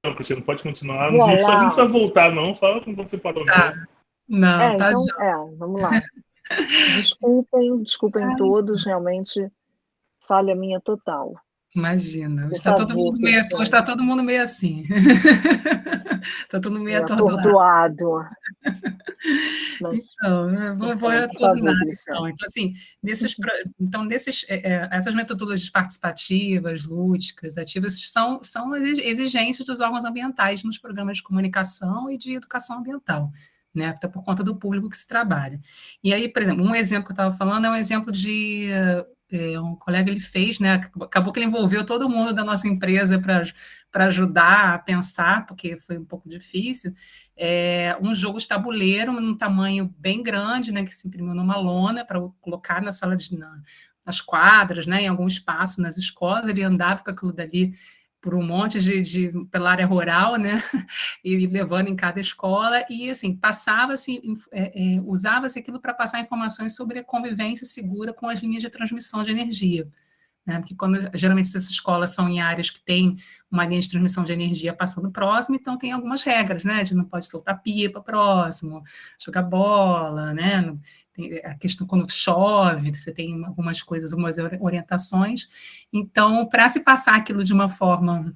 Não, você não pode continuar. Não precisa, não Voilá. precisa voltar, não, só quando você parou Tá. mesmo. Não, tá Então, já. vamos lá. Desculpem todos, realmente falha minha total. Imagina, Por favor, hoje está Cristiane. todo mundo meio assim. Está todo mundo meio atordoado. Atordoado. Mas, Então, eu vou então, por retornar, favor, então. Cristiane. Então, assim, essas metodologias participativas, lúdicas, ativas, são exigências dos órgãos ambientais nos programas de comunicação e de educação ambiental, né? Até por conta do público que se trabalha. E aí, por exemplo, um exemplo que eu estava falando é um exemplo de um colega ele fez, né? Acabou que ele envolveu todo mundo da nossa empresa para ajudar a pensar, porque foi um pouco difícil. Um jogo de tabuleiro num tamanho bem grande, né? Que se imprimiu numa lona para colocar na sala nas quadras, né? Em algum espaço nas escolas, ele andava com aquilo dali por um monte pela área rural, né? E levando em cada escola, e assim, passava-se, usava-se aquilo para passar informações sobre a convivência segura com as linhas de transmissão de energia. Né? Porque geralmente essas escolas são em áreas que tem uma linha de transmissão de energia passando próximo, então tem algumas regras, né? De não pode soltar pipa próximo, jogar bola, né? Tem a questão quando chove, você tem algumas coisas, algumas orientações. Então, para se passar aquilo de uma forma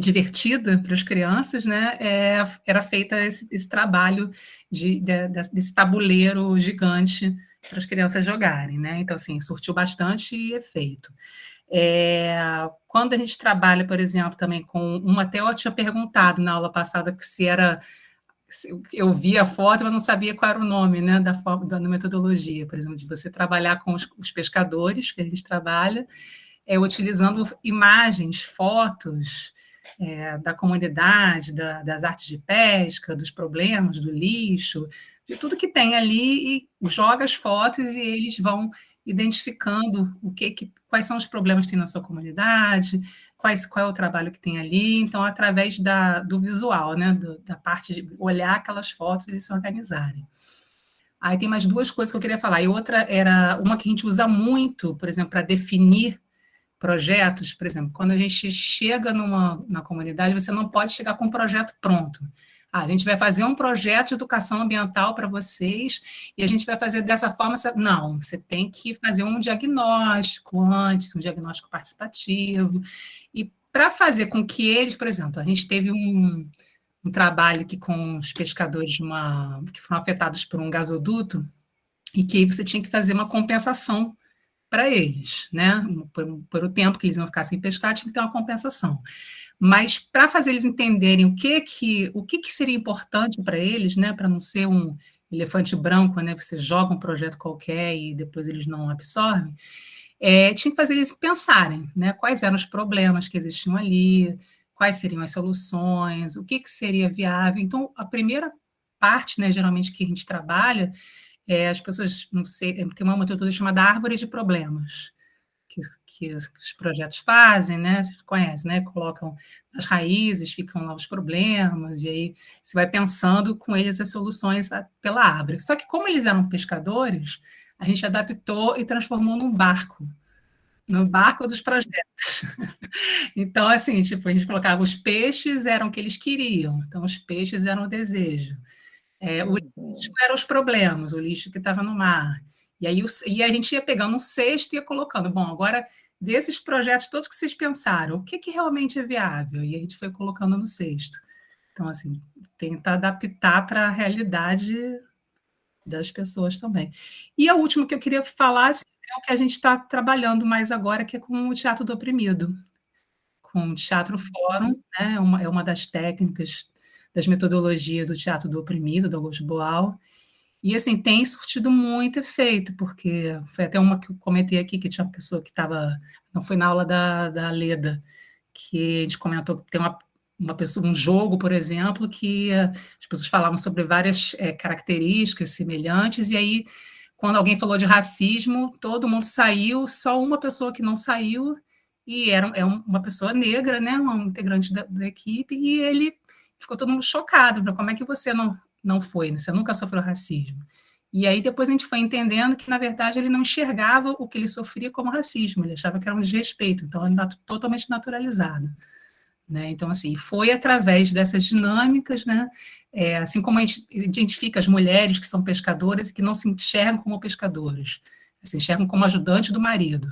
divertida para as crianças, né? Era feita esse trabalho desse tabuleiro gigante para as crianças jogarem, né? Então, assim, surtiu bastante efeito. Quando a gente trabalha, por exemplo, também com até eu tinha perguntado na aula passada que se era. Eu vi a foto, mas não sabia qual era o nome, né, da metodologia, por exemplo, de você trabalhar com os pescadores, que a gente trabalha, utilizando imagens, fotos da comunidade, das artes de pesca, dos problemas, do lixo, de tudo que tem ali, e joga as fotos e eles vão identificando quais são os problemas que tem na sua comunidade, qual é o trabalho que tem ali. Então, através do visual, né, da parte de olhar aquelas fotos e eles se organizarem. Aí tem mais duas coisas que eu queria falar. E outra era uma que a gente usa muito, por exemplo, para definir projetos, por exemplo, quando a gente chega na comunidade, você não pode chegar com um projeto pronto. A gente vai fazer um projeto de educação ambiental para vocês e a gente vai fazer dessa forma. Não, você tem que fazer um diagnóstico antes, um diagnóstico participativo. E para fazer com que eles, por exemplo, a gente teve um trabalho aqui com os pescadores que foram afetados por um gasoduto e que aí você tinha que fazer uma compensação para eles, né? Por o tempo que eles iam ficar sem pescar, tinha que ter uma compensação. Mas para fazer eles entenderem o que seria importante para eles, né? Para não ser um elefante branco, né? Você joga um projeto qualquer e depois eles não absorvem. Tinha que fazer eles pensarem, né? Quais eram os problemas que existiam ali, quais seriam as soluções, o que seria viável. Então, a primeira parte, né? Geralmente que a gente trabalha as pessoas, não sei, tem uma metodologia chamada árvore de problemas, que os projetos fazem, né? Você conhece, né? Colocam as raízes, ficam lá os problemas, e aí você vai pensando com eles as soluções pela árvore. Só que como eles eram pescadores, a gente adaptou e transformou no barco dos projetos. Então, assim, tipo, a gente colocava os peixes eram o que eles queriam, então os peixes eram o desejo. O lixo eram os problemas, o lixo que estava no mar. E aí a gente ia pegando um cesto e ia colocando. Bom, agora, desses projetos todos que vocês pensaram, o que realmente é viável? E a gente foi colocando no cesto. Então, assim, tentar adaptar para a realidade das pessoas também. E a última que eu queria falar assim, é o que a gente está trabalhando mais agora, que é com o teatro do oprimido, com o teatro fórum, né? É uma das técnicas, das metodologias do teatro do oprimido, do Augusto Boal, e assim, tem surtido muito efeito, porque foi até uma que eu comentei aqui, que tinha uma pessoa que estava, não foi na aula da Leda, que a gente comentou que tem uma pessoa, um jogo, por exemplo, que as pessoas falavam sobre várias características semelhantes, e aí, quando alguém falou de racismo, todo mundo saiu, só uma pessoa que não saiu, e uma pessoa negra, né, um integrante da equipe, e ele ficou todo mundo chocado, como é que você não foi, né? Você nunca sofreu racismo. E aí depois a gente foi entendendo que, na verdade, ele não enxergava o que ele sofria como racismo, ele achava que era um desrespeito, então ele totalmente naturalizado. né? Então, assim, foi através dessas dinâmicas, né? Assim como a gente identifica as mulheres que são pescadoras e que não se enxergam como pescadoras, se enxergam como ajudante do marido.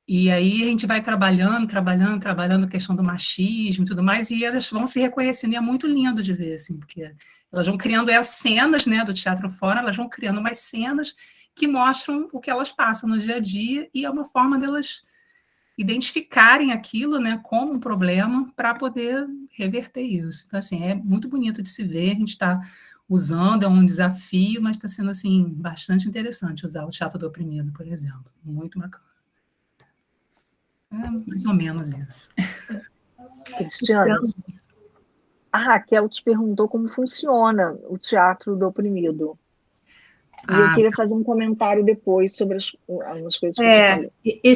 E aí a gente vai trabalhando a questão do machismo e tudo mais, e elas vão se reconhecendo, e é muito lindo de ver, assim, porque elas vão criando as cenas, né, do teatro fora, elas vão criando umas cenas que mostram o que elas passam no dia a dia, e é uma forma delas identificarem aquilo, né, como um problema para poder reverter isso. Então, assim, é muito bonito de se ver, a gente está usando, é um desafio, mas está sendo, assim, bastante interessante usar o teatro do oprimido, por exemplo. Muito bacana. Mais ou menos isso. Cristiane, a Raquel te perguntou como funciona o teatro do oprimido. E eu queria fazer um comentário depois sobre algumas coisas que você falou. E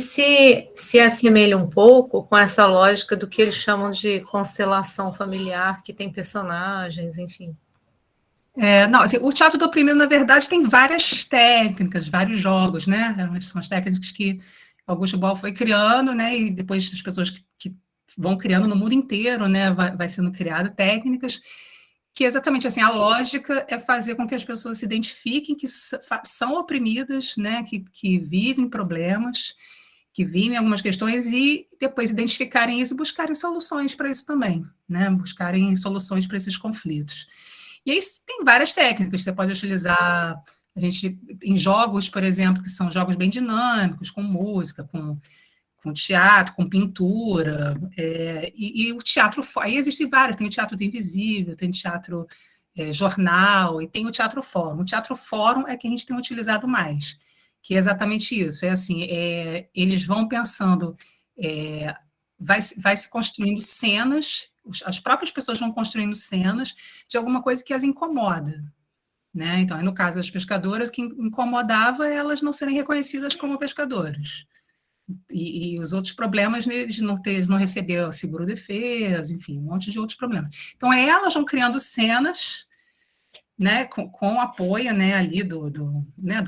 se assemelha um pouco com essa lógica do que eles chamam de constelação familiar, que tem personagens, enfim. Não, assim, o teatro do oprimido, na verdade, tem várias técnicas, vários jogos, né? São as técnicas que Augusto Boal foi criando, né? E depois as pessoas que vão criando no mundo inteiro, né? Vai sendo criada técnicas que exatamente assim, a lógica é fazer com que as pessoas se identifiquem que são oprimidas, né? Que vivem problemas, que vivem algumas questões e depois identificarem isso e buscarem soluções para isso também, né? Buscarem soluções para esses conflitos. E aí tem várias técnicas, você pode utilizar, a gente, em jogos, por exemplo, que são jogos bem dinâmicos, com música, com teatro, com pintura, e o teatro, aí existem vários, tem o teatro do invisível, tem o teatro jornal, e tem o teatro fórum. O teatro fórum é que a gente tem utilizado mais, que é exatamente isso, assim, eles vão pensando, vai se construindo cenas, as próprias pessoas vão construindo cenas de alguma coisa que as incomoda, né? Então, no caso das pescadoras, que incomodava elas não serem reconhecidas como pescadoras. E os outros problemas de não receber o seguro-defesa, enfim, um monte de outros problemas. Então, elas vão criando cenas, né, com apoio, né, ali do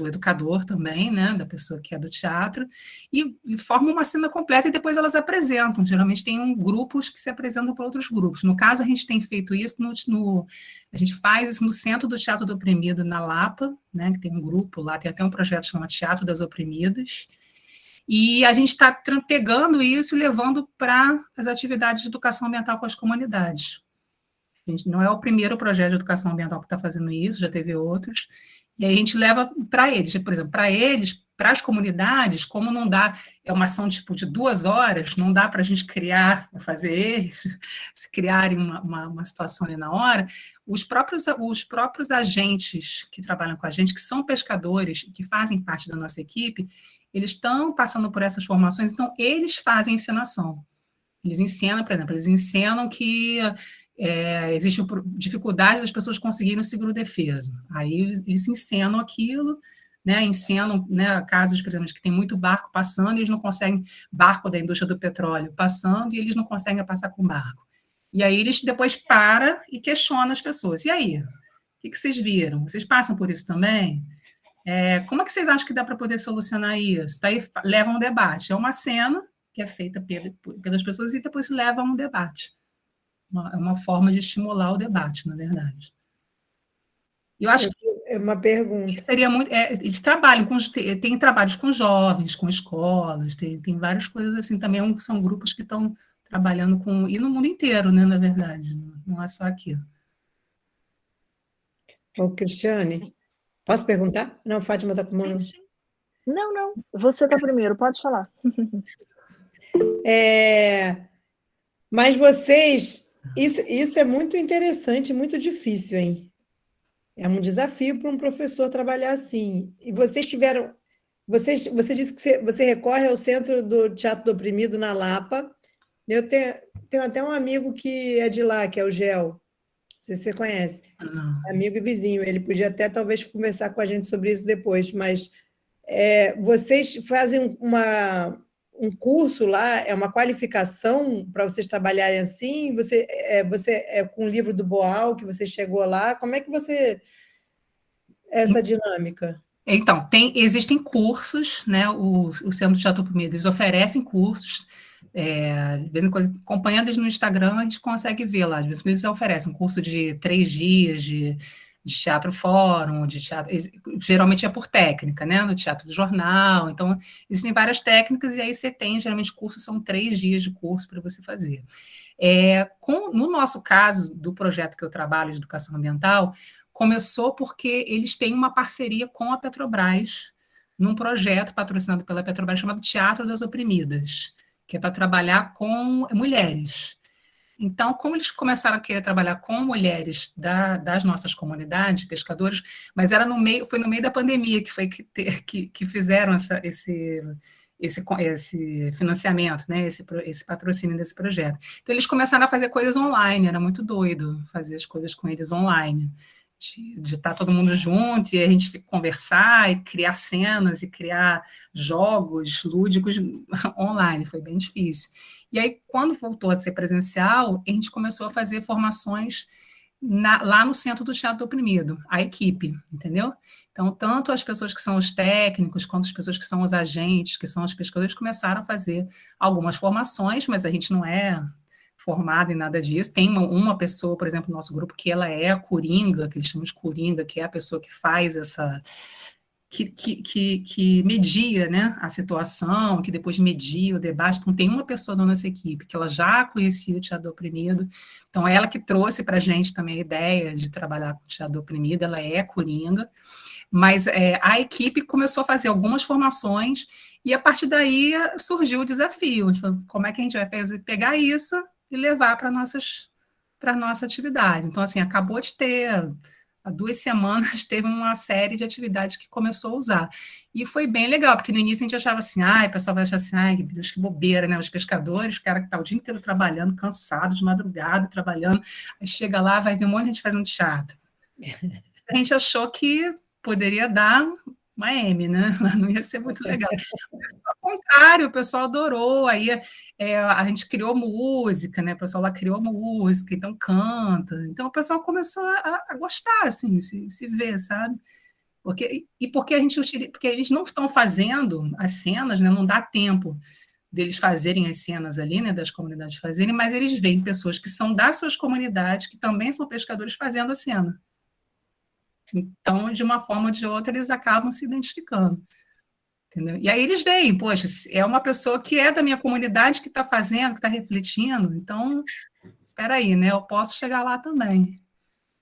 educador também, né, da pessoa que é do teatro, e formam uma cena completa e depois elas apresentam. Geralmente tem grupos que se apresentam para outros grupos. No caso, a gente tem feito isso, a gente faz isso no Centro do Teatro do Oprimido, na Lapa, né, que tem um grupo lá, tem até um projeto chamado Teatro das Oprimidas, e a gente está pegando isso e levando para as atividades de educação ambiental com as comunidades. A gente não é o primeiro projeto de educação ambiental que está fazendo isso, já teve outros, e aí a gente leva para eles, por exemplo, para as comunidades, como não dá, é uma ação tipo de 2 horas, não dá para a gente fazer eles se criarem uma situação ali na hora, os próprios agentes que trabalham com a gente, que são pescadores, que fazem parte da nossa equipe, eles estão passando por essas formações, então eles fazem encenação. Eles encenam, por exemplo, eles encenam que existe dificuldade das pessoas conseguirem o seguro-defesa. Aí eles encenam aquilo, né, encenam, né, casos, por exemplo, que tem muito barco passando, e eles não conseguem, barco da indústria do petróleo passando, e eles não conseguem passar com barco. E aí eles depois param e questionam as pessoas. E aí? O que vocês viram? Vocês passam por isso também? Como é que vocês acham que dá para poder solucionar isso? Daí leva um debate. É uma cena que é feita pelas pessoas e depois leva a um debate. É uma forma de estimular o debate, na verdade. Eu acho que é uma pergunta. Seria muito. Eles trabalham tem trabalhos com jovens, com escolas, tem várias coisas assim também. São grupos que estão trabalhando com. E no mundo inteiro, né, na verdade, não é só aqui. Ô, Cristiane, posso perguntar? Não, Fátima está com mão. Sim. Não, você está primeiro, pode falar. Mas vocês, isso é muito interessante, muito difícil, hein? É um desafio para um professor trabalhar assim. E vocês tiveram... Você disse que você recorre ao Centro do Teatro do Oprimido, na Lapa. Eu tenho até um amigo que é de lá, que é o Gel. Não sei se você conhece. Não. Amigo e vizinho. Ele podia até, talvez, conversar com a gente sobre isso depois. Mas vocês fazem um curso lá, é uma qualificação para vocês trabalharem assim? Você com o livro do Boal, que você chegou lá, como é que você... essa dinâmica? Então, existem cursos, né? O Centro de Teatro Oprimido, eles oferecem cursos, De vez em quando, acompanhando eles no Instagram, a gente consegue ver lá. De vez em quando eles oferecem um curso de 3 dias de teatro fórum, de teatro, geralmente é por técnica, né? No teatro do jornal. Então, existem várias técnicas, e aí você tem, geralmente, cursos são 3 dias de curso para você fazer. No nosso caso, do projeto que eu trabalho de educação ambiental, começou porque eles têm uma parceria com a Petrobras, num projeto patrocinado pela Petrobras chamado Teatro das Oprimidas, que é para trabalhar com mulheres. Então, como eles começaram a querer trabalhar com mulheres das nossas comunidades, pescadores, mas foi no meio da pandemia que fizeram esse financiamento, né, esse patrocínio desse projeto. Então, eles começaram a fazer coisas online, era muito doido fazer as coisas com eles online, de estar todo mundo junto e a gente conversar e criar cenas e criar jogos lúdicos online, foi bem difícil. E aí, quando voltou a ser presencial, a gente começou a fazer formações lá no Centro do Teatro do Oprimido, a equipe, entendeu? Então, tanto as pessoas que são os técnicos, quanto as pessoas que são os agentes, que são os pescadores, começaram a fazer algumas formações, mas a gente não é formado em nada disso. Tem uma pessoa, por exemplo, no nosso grupo, que ela é a coringa, que eles chamam de coringa, que é a pessoa que faz essa... que media, né, a situação, que depois media o debate. Então, tem uma pessoa da nossa equipe que ela já conhecia o teatro do oprimido, então ela que trouxe para a gente também a ideia de trabalhar com o teatro do oprimido, ela é coringa, mas a equipe começou a fazer algumas formações, e a partir daí surgiu o desafio, como é que a gente vai pegar isso e levar para a nossa atividade. Então, assim, acabou de ter... Há 2 semanas teve uma série de atividades que começou a usar. E foi bem legal, porque no início a gente achava assim, o pessoal vai achar assim, Deus, que bobeira, né? Os pescadores, o cara que está o dia inteiro trabalhando, cansado, de madrugada, trabalhando, aí chega lá, vai ver um monte de gente fazendo teatro. A gente achou que poderia dar uma M, né? Não ia ser muito legal. Ao contrário, o pessoal adorou, aí a gente criou música, né? O pessoal lá criou música, então canta. Então o pessoal começou a gostar, assim, se ver, sabe? Porque porque eles não estão fazendo as cenas, né? Não dá tempo deles fazerem as cenas ali, né? Das comunidades fazerem, mas eles veem pessoas que são das suas comunidades, que também são pescadores, fazendo a cena. Então, de uma forma ou de outra, eles acabam se identificando. Entendeu? E aí eles veem, poxa, é uma pessoa que é da minha comunidade que está fazendo, que está refletindo, então, espera aí, né? Eu posso chegar lá também.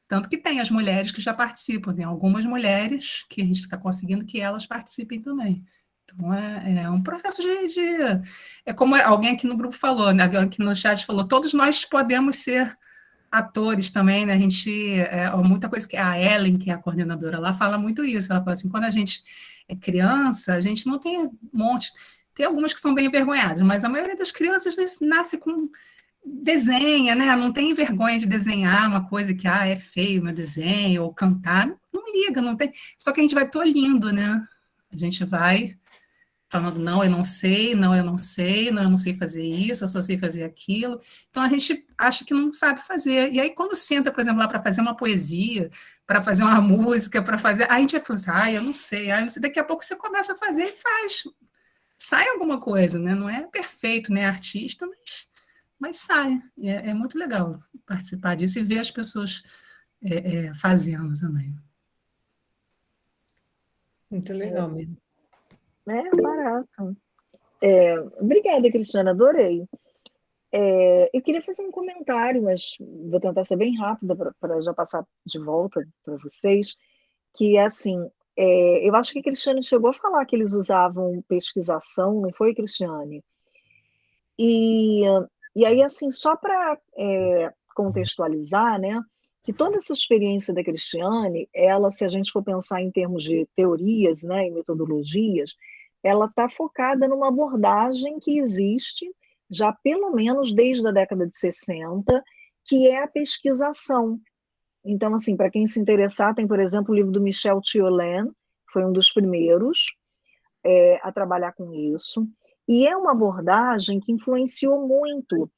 Tanto que tem as mulheres que já participam, tem algumas mulheres que a gente está conseguindo que elas participem também. Então, é um processo É como alguém aqui no grupo falou, né? Aqui no chat falou, todos nós podemos ser atores também, né? A gente, muita coisa que a Ellen, que é a coordenadora lá, fala muito isso. Ela fala assim, quando a gente é criança, a gente não tem um monte... Tem algumas que são bem envergonhadas, mas a maioria das crianças nasce com... desenha, né? Não tem vergonha de desenhar uma coisa que, é feio meu desenho, ou cantar. Não liga, não tem... Só que a gente vai tolhindo, né? A gente vai falando, não, eu não sei, não, eu não sei, não, eu não sei fazer isso, eu só sei fazer aquilo. Então, a gente acha que não sabe fazer. E aí, quando senta, por exemplo, lá para fazer uma poesia, para fazer uma música, para fazer... Aí a gente vai falar assim, eu não sei, eu não sei. Daqui a pouco você começa a fazer e faz. Sai alguma coisa, né? Não é perfeito, né? Artista, mas sai. É muito legal participar disso e ver as pessoas fazendo também. Muito legal mesmo. Barato. Obrigada, Cristiana, adorei. Eu queria fazer um comentário, mas vou tentar ser bem rápida para já passar de volta para vocês, que é assim, eu acho que a Cristiane chegou a falar que eles usavam pesquisação, não foi, Cristiane? E aí, assim, só para contextualizar, né, que toda essa experiência da Cristiane, ela, se a gente for pensar em termos de teorias, né, e metodologias, ela está focada numa abordagem que existe já pelo menos desde a década de 60, que é a pesquisação. Então, assim, para quem se interessar, tem, por exemplo, o livro do Michel Thiolin, foi um dos primeiros a trabalhar com isso, e é uma abordagem que influenciou muito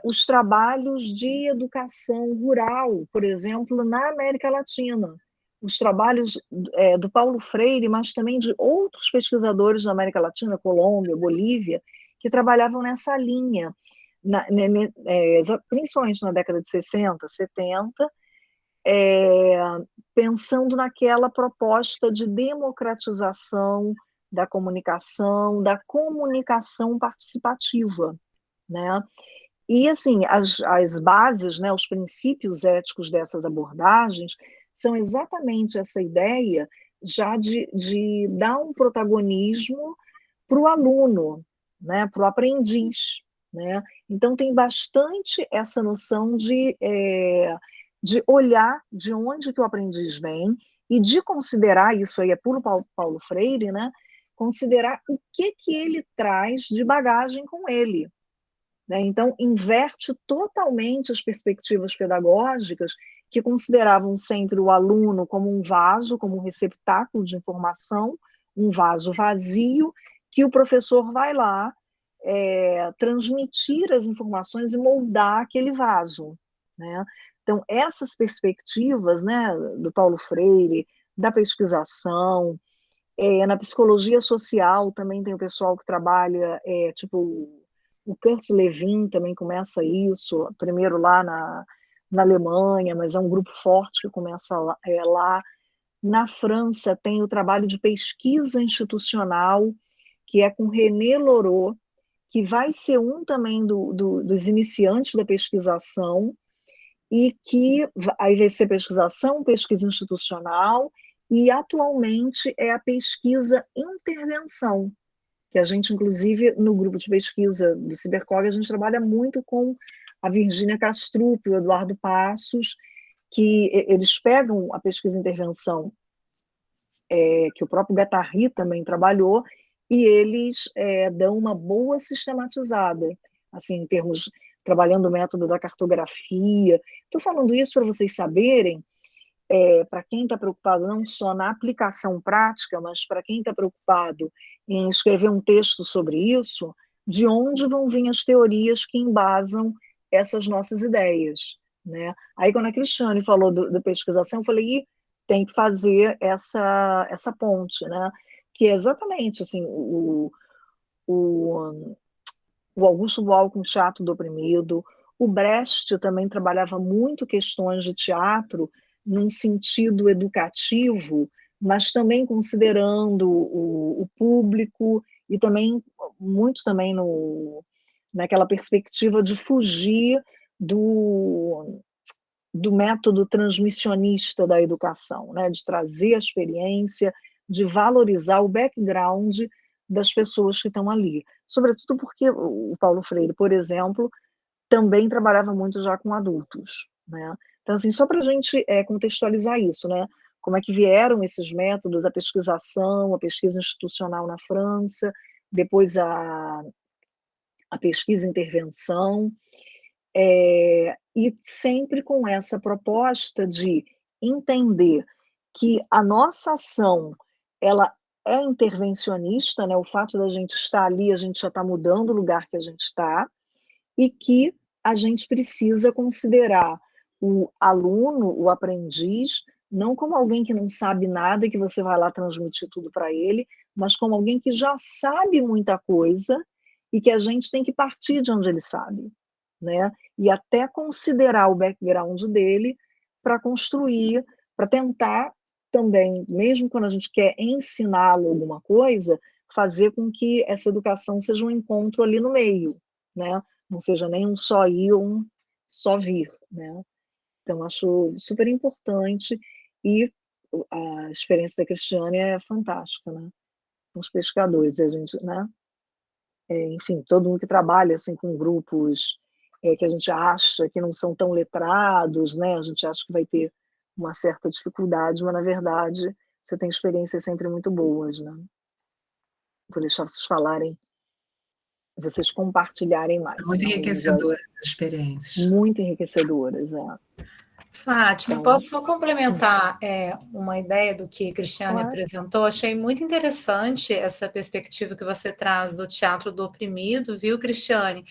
os trabalhos de educação rural, por exemplo, na América Latina. Os trabalhos do Paulo Freire, mas também de outros pesquisadores da América Latina, Colômbia, Bolívia, que trabalhavam nessa linha, principalmente na década de 60, 70, pensando naquela proposta de democratização da comunicação participativa, né? E, assim, as bases, né, os princípios éticos dessas abordagens são exatamente essa ideia já de dar um protagonismo para o aluno, né, para o aprendiz, né? Então, tem bastante essa noção de olhar de onde que o aprendiz vem e de considerar, isso aí é puro Paulo Freire, né? Considerar o que ele traz de bagagem com ele. Né? Então, inverte totalmente as perspectivas pedagógicas que consideravam sempre o aluno como um vaso, como um receptáculo de informação, um vaso vazio, que o professor vai lá transmitir as informações e moldar aquele vaso. Né? Então, essas perspectivas, né, do Paulo Freire, da pesquisação, na psicologia social também tem o pessoal que trabalha, tipo, o Kurtz Lewin também começa isso, primeiro lá na Alemanha, mas é um grupo forte que começa lá. Na França tem o trabalho de pesquisa institucional, que é com René Loraux, que vai ser um também dos iniciantes da pesquisação, e que aí vai ser pesquisação, pesquisa institucional, e atualmente é a pesquisa intervenção, que a gente, inclusive, no grupo de pesquisa do Cibercog, a gente trabalha muito com a Virgínia Castrup, o Eduardo Passos, que eles pegam a pesquisa intervenção, que o próprio Guattari também trabalhou, e eles dão uma boa sistematizada, assim, em termos, trabalhando o método da cartografia. Estou falando isso para vocês saberem, para quem está preocupado não só na aplicação prática, mas para quem está preocupado em escrever um texto sobre isso, de onde vão vir as teorias que embasam essas nossas ideias. Né? Aí, quando a Cristiane falou da pesquisação, eu falei, tem que fazer essa ponte, né? Que é exatamente assim, o Augusto Boal com Teatro do Oprimido, o Brecht também trabalhava muito questões de teatro num sentido educativo, mas também considerando o público e também muito também naquela perspectiva de fugir do método transmissionista da educação, né? De trazer a experiência, de valorizar o background das pessoas que estão ali. Sobretudo porque o Paulo Freire, por exemplo, também trabalhava muito já com adultos. Né? Então, assim, só para a gente contextualizar isso, né? Como é que vieram esses métodos, a pesquisação, a pesquisa institucional na França, depois a pesquisa intervenção, e sempre com essa proposta de entender que a nossa ação, ela é intervencionista, né? O fato da gente estar ali, a gente já está mudando o lugar que a gente está, e que a gente precisa considerar o aluno, o aprendiz, não como alguém que não sabe nada e que você vai lá transmitir tudo para ele, mas como alguém que já sabe muita coisa e que a gente tem que partir de onde ele sabe, né? E até considerar o background dele para construir, para tentar também, mesmo quando a gente quer ensiná-lo alguma coisa, fazer com que essa educação seja um encontro ali no meio, né? Não seja nem um só ir ou um só vir, né? Então, acho super importante, e a experiência da Cristiane é fantástica, né? Com os pescadores, a gente, né? Enfim, todo mundo que trabalha assim com grupos que a gente acha que não são tão letrados, né? A gente acha que vai ter uma certa dificuldade, mas na verdade você tem experiências sempre muito boas, né? Vou deixar vocês falarem, vocês compartilharem mais. Muito enriquecedora as experiências. Muito enriquecedoras, Fátima, então, posso só complementar uma ideia do que a Cristiane claro. apresentou? Achei muito interessante essa perspectiva que você traz do teatro do oprimido, viu, Cristiane?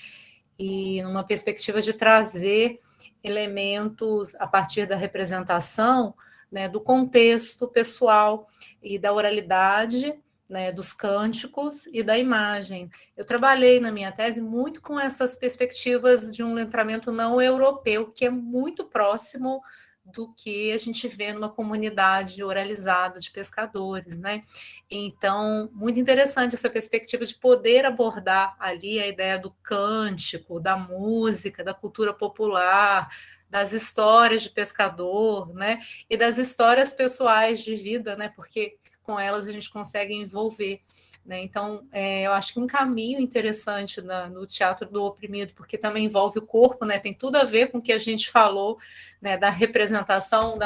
E numa perspectiva de trazer elementos a partir da representação, né, do contexto pessoal e da oralidade, né, dos cânticos e da imagem. Eu trabalhei na minha tese muito com essas perspectivas de um letramento não europeu, que é muito próximo do que a gente vê numa comunidade oralizada de pescadores, né? Então, muito interessante essa perspectiva de poder abordar ali a ideia do cântico, da música, da cultura popular, das histórias de pescador, né? E das histórias pessoais de vida, né? Porque com elas a gente consegue envolver, né? Então, eu acho que um caminho interessante no teatro do oprimido, porque também envolve o corpo, né? Tem tudo a ver com o que a gente falou, né? Da representação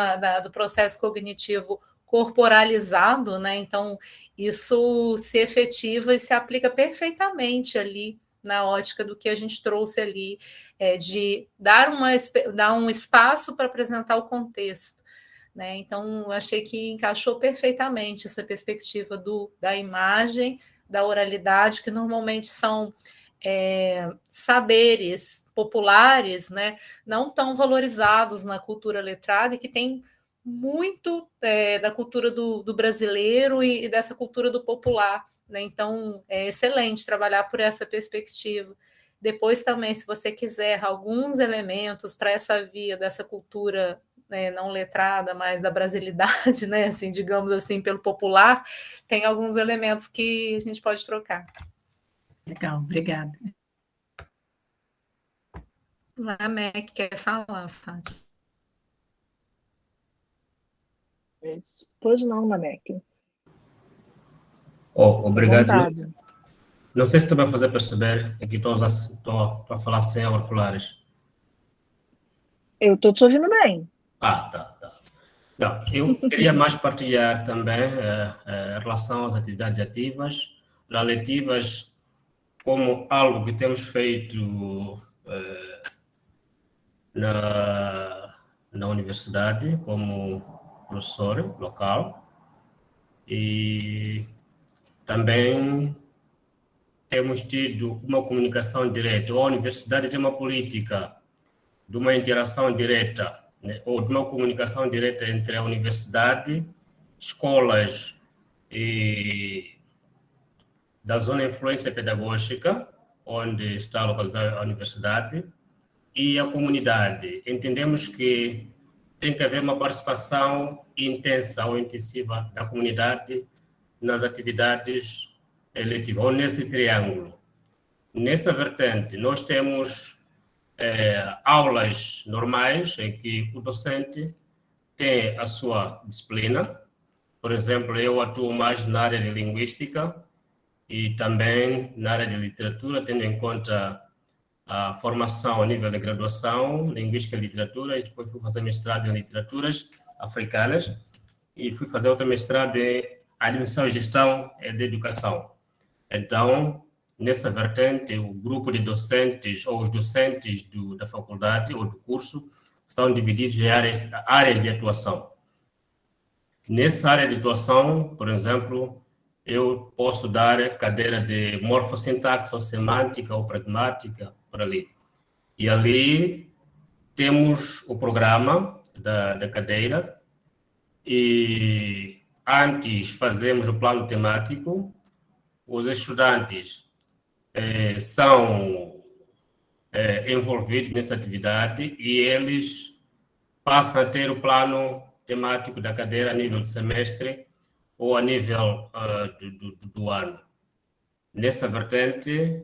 do processo cognitivo corporalizado, né? Então, isso se efetiva e se aplica perfeitamente ali na ótica do que a gente trouxe ali, de dar um espaço para apresentar o contexto. Né? Então, achei que encaixou perfeitamente essa perspectiva da imagem, da oralidade, que normalmente são saberes populares, né? Não tão valorizados na cultura letrada e que tem muito da cultura do brasileiro e dessa cultura do popular. Né? Então, é excelente trabalhar por essa perspectiva. Depois também, se você quiser alguns elementos para essa via dessa cultura não letrada, mas da brasilidade, né, assim, digamos assim, pelo popular, tem alguns elementos que a gente pode trocar. Legal, obrigada. A Mac quer falar, Fátima? Pois não, Mac. Obrigado. Não sei se estou a fazer perceber que estou a falar sem auriculares. Eu estou te ouvindo bem. Tá. Não, eu queria mais partilhar também em relação às atividades ativas, relativas como algo que temos feito na universidade, como professor local, e também temos tido uma comunicação direta. A universidade tem uma política de uma interação direta, né, ou de uma comunicação direta entre a universidade, escolas e da zona de influência pedagógica, onde está localizada a universidade, e a comunidade. Entendemos que tem que haver uma participação intensa ou intensiva da comunidade nas atividades eletivas, ou nesse triângulo. Nessa vertente, nós temos aulas normais em que o docente tem a sua disciplina. Por exemplo, eu atuo mais na área de linguística e também na área de literatura, tendo em conta a formação a nível de graduação, linguística e literatura, e depois fui fazer mestrado em literaturas africanas e fui fazer outro mestrado em administração e gestão de educação. Então, nessa vertente, o grupo de docentes ou os docentes da faculdade ou do curso são divididos em áreas de atuação. Nessa área de atuação, por exemplo, eu posso dar cadeira de morfossintaxe ou semântica ou pragmática, por ali. E ali temos o programa da cadeira e antes fazemos o plano temático. Os estudantes são envolvidos nessa atividade e eles passam a ter o plano temático da cadeira a nível do semestre ou a nível do ano. Nessa vertente,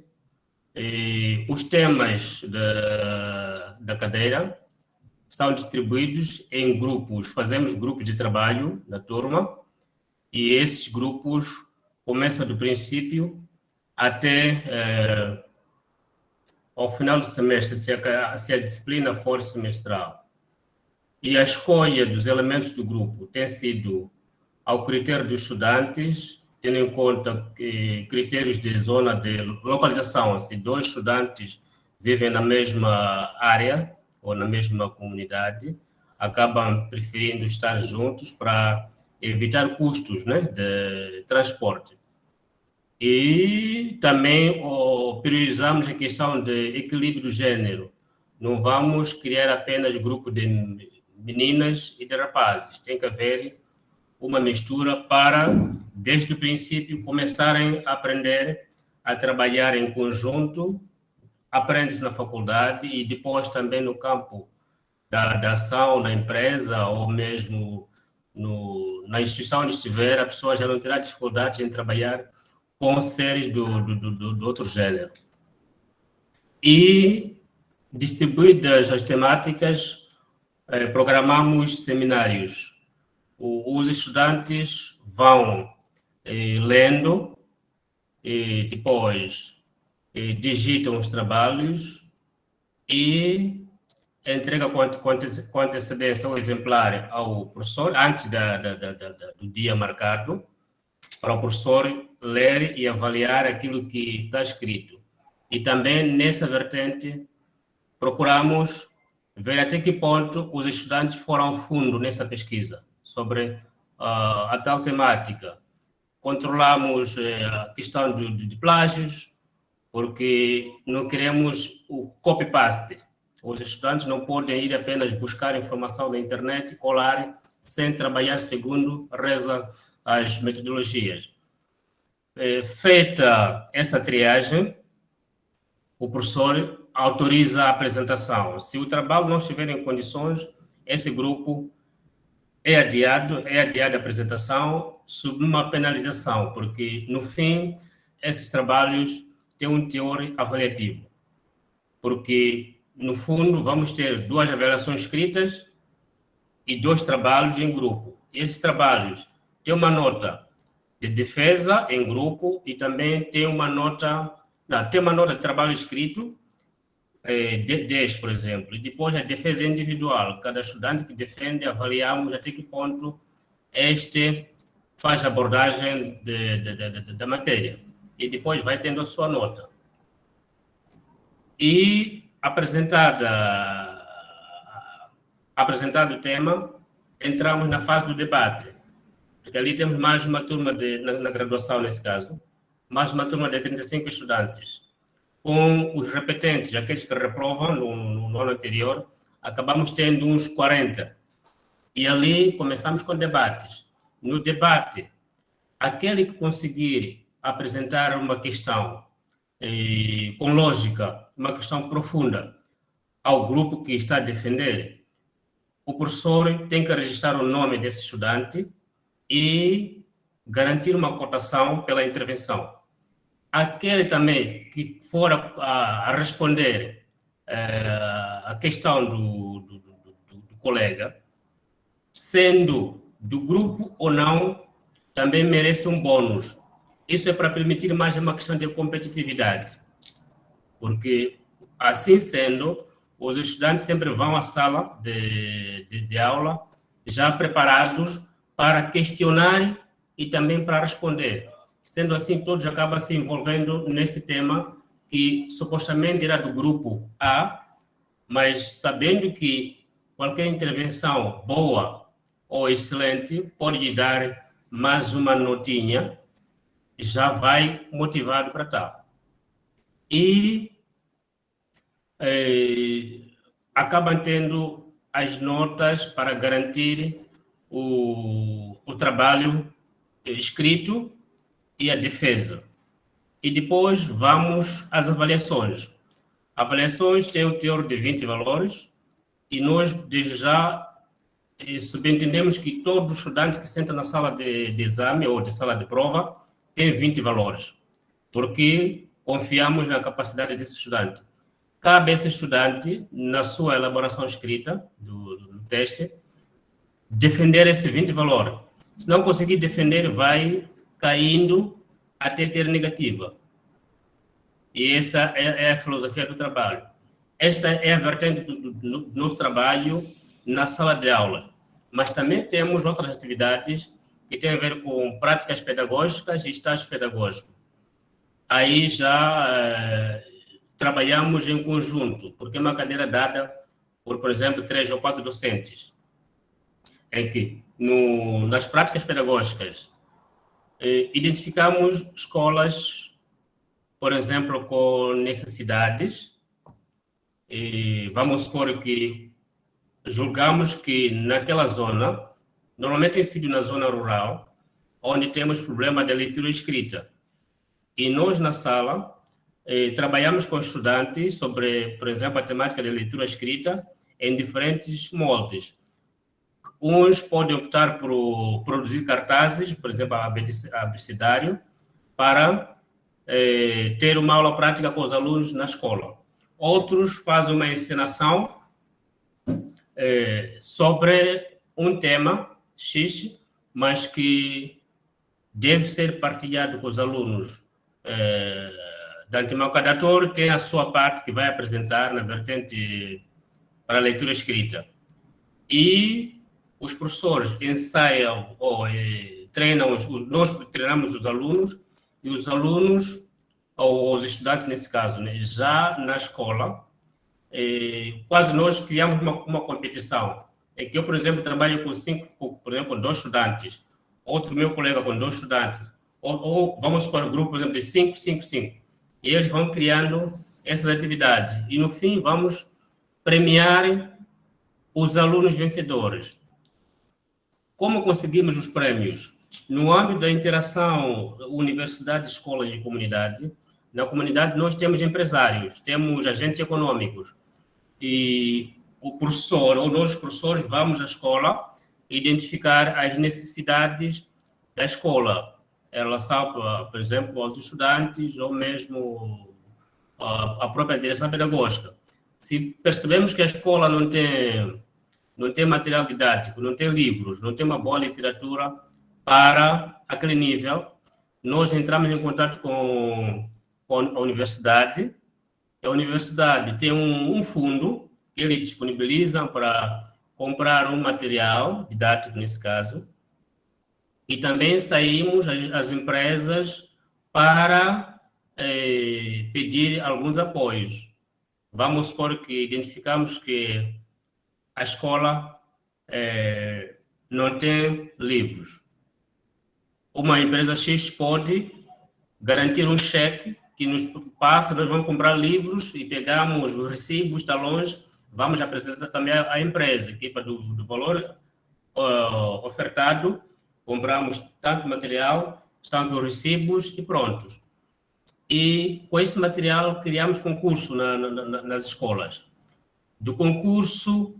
os temas da cadeira são distribuídos em grupos. Fazemos grupos de trabalho na turma e esses grupos começam do princípio até ao final do semestre, se a disciplina for semestral. E a escolha dos elementos do grupo tem sido ao critério dos estudantes, tendo em conta critérios de zona de localização. Se 2 estudantes vivem na mesma área ou na mesma comunidade, acabam preferindo estar juntos para evitar custos, né, de transporte. E também priorizamos a questão de equilíbrio do gênero. Não vamos criar apenas grupo de meninas e de rapazes. Tem que haver uma mistura para, desde o princípio, começarem a aprender a trabalhar em conjunto, aprende-se na faculdade e depois também no campo da ação, na empresa ou mesmo na instituição onde estiver, a pessoa já não terá dificuldade em trabalhar com seres do outro gênero. E, distribuídas as temáticas, programamos seminários. Os estudantes vão lendo, e depois digitam os trabalhos e entrega com antecedência o exemplar ao professor, antes do dia marcado, para o professor ler e avaliar aquilo que está escrito. E também, nessa vertente, procuramos ver até que ponto os estudantes foram ao fundo nessa pesquisa sobre a tal temática. Controlamos a questão de plágios, porque não queremos o copy-paste. Os estudantes não podem ir apenas buscar informação na internet e colar sem trabalhar segundo reza as metodologias. Feita essa triagem, o professor autoriza a apresentação. Se o trabalho não estiver em condições, esse grupo é adiado a apresentação sob uma penalização, porque, no fim, esses trabalhos têm um teor avaliativo. Porque, no fundo, vamos ter 2 avaliações escritas e 2 trabalhos em grupo. Esses trabalhos têm uma nota de defesa em grupo e também tem uma nota de trabalho escrito, de 10, por exemplo, e depois a defesa individual. Cada estudante que defende, avaliamos até que ponto este faz a abordagem da matéria. E depois vai tendo a sua nota. E apresentado o tema, entramos na fase do debate. Porque ali temos mais uma turma, na graduação, nesse caso, mais uma turma de 35 estudantes. Com os repetentes, aqueles que reprovam no ano anterior, acabamos tendo uns 40. E ali começamos com debates. No debate, aquele que conseguir apresentar uma questão com lógica, uma questão profunda, ao grupo que está a defender, o professor tem que registrar o nome desse estudante e garantir uma cotação pela intervenção. Aquele também que for a responder a questão do colega, sendo do grupo ou não, também merece um bônus. Isso é para permitir mais uma questão de competitividade. Porque, assim sendo, os estudantes sempre vão à sala de aula já preparados para questionar e também para responder. Sendo assim, todos acabam se envolvendo nesse tema que supostamente era do grupo A, mas sabendo que qualquer intervenção boa ou excelente pode lhe dar mais uma notinha, já vai motivado para tal. E acabam tendo as notas para garantir o trabalho escrito e a defesa. E depois vamos às avaliações. Avaliações têm o teor de 20 valores e nós, desde já, subentendemos que todo estudante que senta na sala de exame ou de sala de prova tem 20 valores, porque confiamos na capacidade desse estudante. Cabe a esse estudante, na sua elaboração escrita do teste, defender esse 20 valores. Se não conseguir defender, vai caindo até ter negativa. E essa é a filosofia do trabalho. Esta é a vertente do nosso trabalho na sala de aula. Mas também temos outras atividades que têm a ver com práticas pedagógicas e estágios pedagógicos. Aí já trabalhamos em conjunto, porque é uma cadeira dada por exemplo, 3 ou 4 docentes, em que, nas práticas pedagógicas, identificamos escolas, por exemplo, com necessidades, e vamos supor que julgamos que naquela zona normalmente tem sido na zona rural, onde temos problema de leitura e escrita. E nós, na sala, trabalhamos com estudantes sobre, por exemplo, a temática de leitura e escrita em diferentes moldes. Uns podem optar por produzir cartazes, por exemplo, abecedário, para ter uma aula prática com os alunos na escola. Outros fazem uma encenação sobre um tema X, mas que deve ser partilhado com os alunos. Da antemão, cada ator tem a sua parte que vai apresentar na vertente para a leitura escrita. E os professores ensaiam ou treinam, nós treinamos os alunos, e os alunos, ou os estudantes nesse caso, né, já na escola, quase nós criamos uma competição. É que eu, por exemplo, trabalho por exemplo, com 2 estudantes, outro meu colega com 2 estudantes, ou vamos para o grupo, por exemplo, de 5, 5, 5. E eles vão criando essas atividades. E, no fim, vamos premiar os alunos vencedores. Como conseguimos os prêmios? No âmbito da interação universidade, escolas e comunidade, na comunidade nós temos empresários, temos agentes econômicos. E o professor, ou nós professores, vamos à escola identificar as necessidades da escola, em relação, por exemplo, aos estudantes ou mesmo a própria direção pedagógica. Se percebemos que a escola não tem material didático, não tem livros, não tem uma boa literatura para aquele nível, nós entramos em contato com a universidade. A universidade tem um fundo que eles disponibilizam para comprar um material didático, nesse caso, e também saímos às empresas para pedir alguns apoios. Vamos supor que identificamos que a escola não tem livros. Uma empresa X pode garantir um cheque que nos passa, nós vamos comprar livros e pegamos os recibos, talões, vamos apresentar também à empresa, que do valor ofertado, compramos tanto material, tanto os recibos e prontos. E com esse material criamos concurso nas escolas. Do concurso,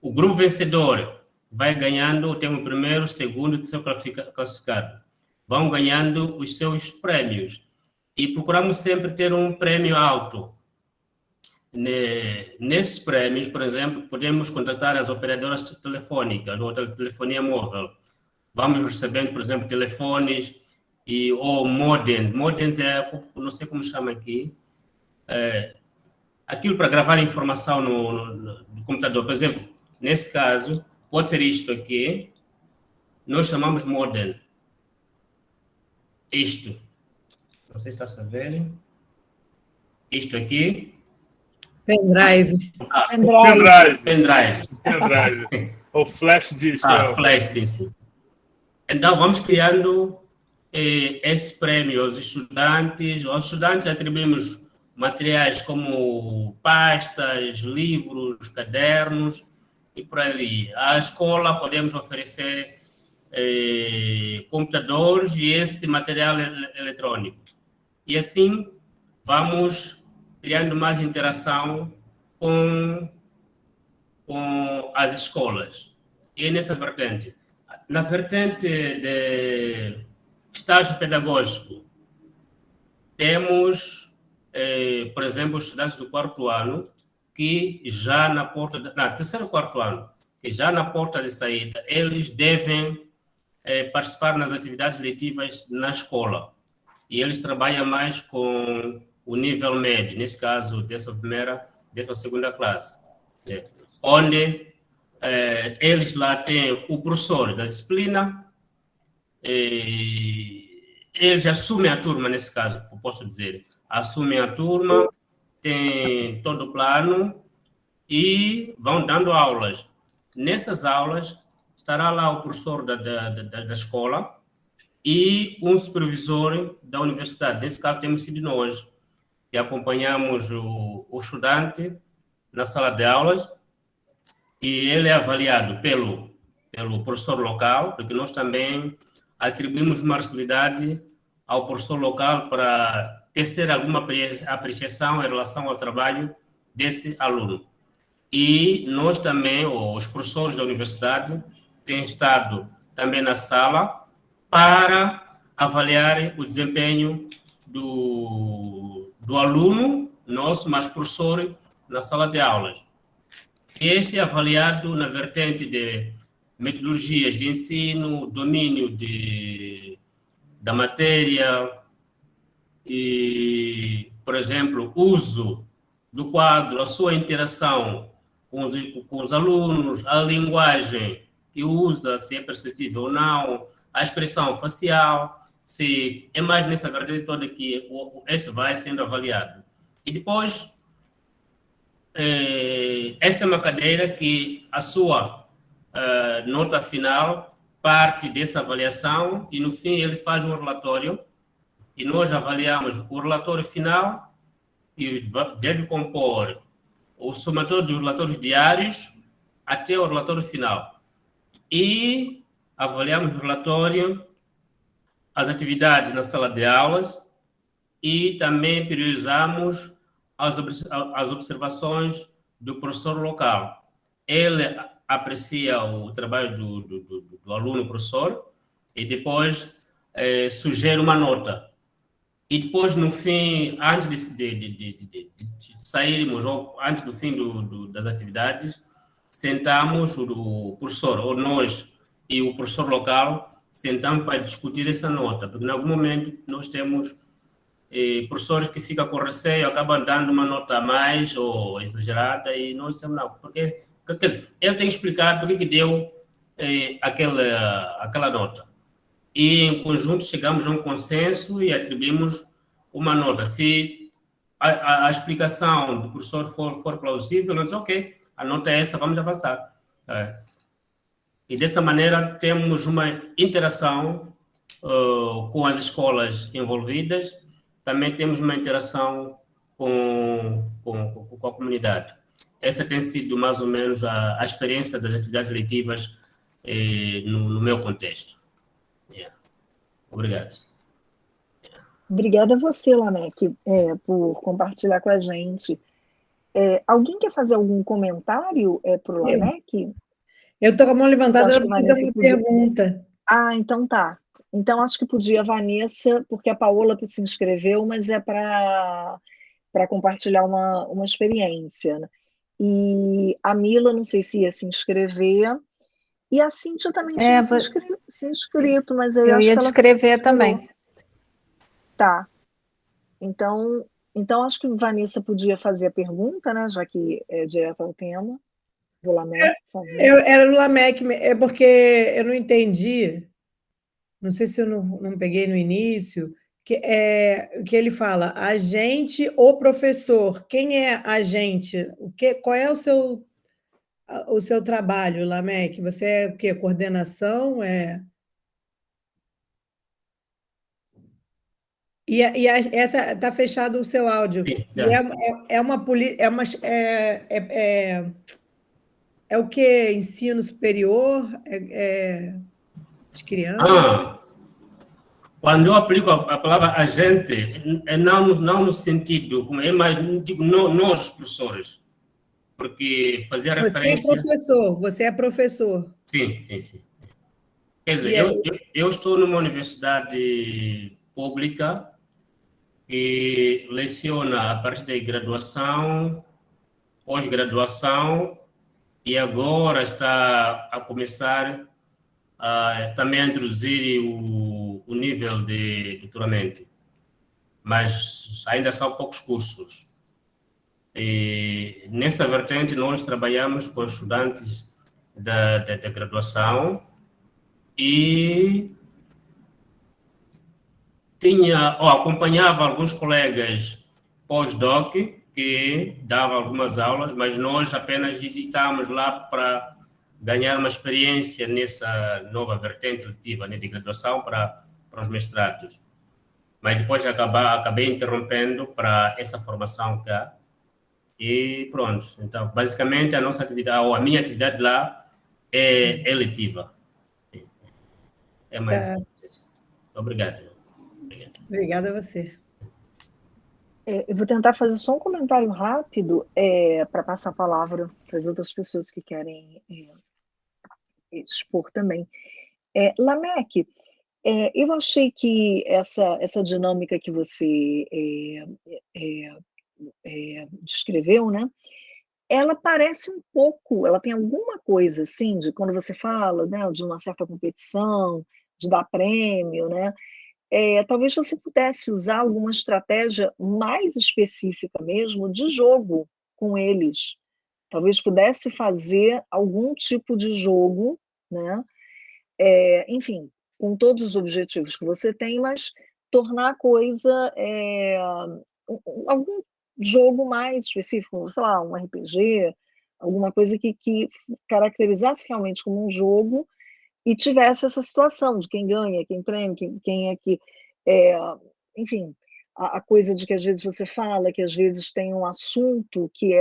o grupo vencedor vai ganhando, tem o primeiro, segundo e terceiro classificado. Vão ganhando os seus prêmios. E procuramos sempre ter um prêmio alto. Nesses prêmios, por exemplo, podemos contratar as operadoras telefônicas ou telefonia móvel. Vamos recebendo, por exemplo, telefones ou modems. Modems não sei como chama aqui, aquilo para gravar informação no computador. Por exemplo, nesse caso, pode ser isto aqui, nós chamamos modem. Isto, não sei se está a saber, isto aqui. Pendrive. Pendrive. Ou flash disk. Flash, sim. Então, vamos criando esse prêmio aos estudantes. Aos estudantes atribuímos materiais como pastas, livros, cadernos e por ali. À escola podemos oferecer computadores e esse material eletrônico. E assim vamos criando mais interação com as escolas. E é nessa vertente. Na vertente de estágio pedagógico, temos, por exemplo, os estudantes do 4º ano, que já na porta, terceiro e 4º ano, que já na porta de saída, eles devem participar nas atividades letivas na escola. E eles trabalham mais com o nível médio, nesse caso, 12ª classe, onde eles lá têm o professor da disciplina, eles assumem a turma, nesse caso, eu posso dizer, assumem a turma, tem todo o plano e vão dando aulas. Nessas aulas, estará lá o professor da escola e um supervisor da universidade. Nesse caso, temos sido nós, que acompanhamos o estudante na sala de aulas, e ele é avaliado pelo professor local, porque nós também atribuímos uma responsabilidade ao professor local para tecer alguma apreciação em relação ao trabalho desse aluno. E nós também, os professores da universidade, têm estado também na sala para avaliar o desempenho do aluno nosso, mas professor, na sala de aulas. Este é avaliado na vertente de metodologias de ensino, domínio da matéria e, por exemplo, uso do quadro, a sua interação com os alunos, a linguagem que usa, se é perceptível ou não, a expressão facial, se é mais nessa vertente toda que esse vai sendo avaliado. E depois, essa é uma cadeira que a sua nota final parte dessa avaliação e, no fim, ele faz um relatório e nós avaliamos o relatório final e deve compor o somatório dos relatórios diários até o relatório final. E avaliamos o relatório, as atividades na sala de aulas e também priorizamos as observações do professor local. Ele aprecia o trabalho do aluno professor e depois sugere uma nota. E depois, no fim, antes de sairmos, ou antes do fim das atividades, sentamos o professor, ou nós e o professor local, sentamos para discutir essa nota, porque em algum momento nós temos professores que ficam com receio, acabam dando uma nota a mais ou exagerada, e nós dissemos não, porque quer dizer, ele tem que explicar porque que deu aquela nota. E em conjunto chegamos a um consenso e atribuímos uma nota. Se a explicação do professor for plausível, nós dizemos, ok, a nota é essa, vamos avançar. E dessa maneira temos uma interação com as escolas envolvidas, também temos uma interação com a comunidade. Essa tem sido mais ou menos a experiência das atividades letivas no meu contexto. Obrigado. Obrigada a você, Lamek, por compartilhar com a gente. Alguém quer fazer algum comentário para o Lamek? Eu estou com a mão levantada Acho que para fazer Vanessa uma podia- pergunta. Então tá. Então acho que podia a Vanessa, porque a Paola se inscreveu, mas é para compartilhar uma experiência, né? E a Mila, não sei se ia se inscrever, e a Cíntia também tinha se inscrito, mas eu Eu acho ia que ela se descrever inscreveu. também. Tá. Então acho que Vanessa podia fazer a pergunta, né? Já que é direto ao tema. Do Lamek, por favor. Era o Lamek, é porque eu não entendi, não sei se eu não peguei no início, que ele fala, agente ou professor. Quem é agente? Qual é o seu trabalho, Lamek? Você é o quê? Coordenação? Essa está fechado o seu áudio. Sim, E é o que? Ensino superior? De criança? Quando eu aplico a palavra agente, não no sentido, como é mais, digo, nós, professores, porque fazia referência... Você é professor. Sim. Quer dizer, eu estou numa universidade pública que leciona a partir da graduação, pós-graduação, e agora está a começar também a introduzir o nível de doutoramento, mas ainda são poucos cursos. E nessa vertente, nós trabalhamos com estudantes da graduação e acompanhava alguns colegas pós-doc que davam algumas aulas, mas nós apenas visitávamos lá para ganhar uma experiência nessa nova vertente letiva, né, de graduação para os mestrados. Mas depois acabei interrompendo para essa formação cá. E pronto. Então, basicamente, a nossa atividade, ou a minha atividade lá, é letiva. É mais Tá. simples. Obrigado. Obrigada a você. Eu vou tentar fazer só um comentário rápido para passar a palavra para as outras pessoas que querem expor também. Lameck, eu achei que essa dinâmica que você descreveu, né? Ela parece um pouco, ela tem alguma coisa assim de quando você fala, né, de uma certa competição, de dar prêmio, né? Talvez você pudesse usar alguma estratégia mais específica mesmo de jogo com eles. Talvez pudesse fazer algum tipo de jogo, né? Enfim, com todos os objetivos que você tem, mas tornar a coisa algum jogo mais específico, sei lá, um RPG, alguma coisa que caracterizasse realmente como um jogo e tivesse essa situação de quem ganha, quem prêmio, quem é que. Enfim, a coisa de que às vezes você fala, que às vezes tem um assunto que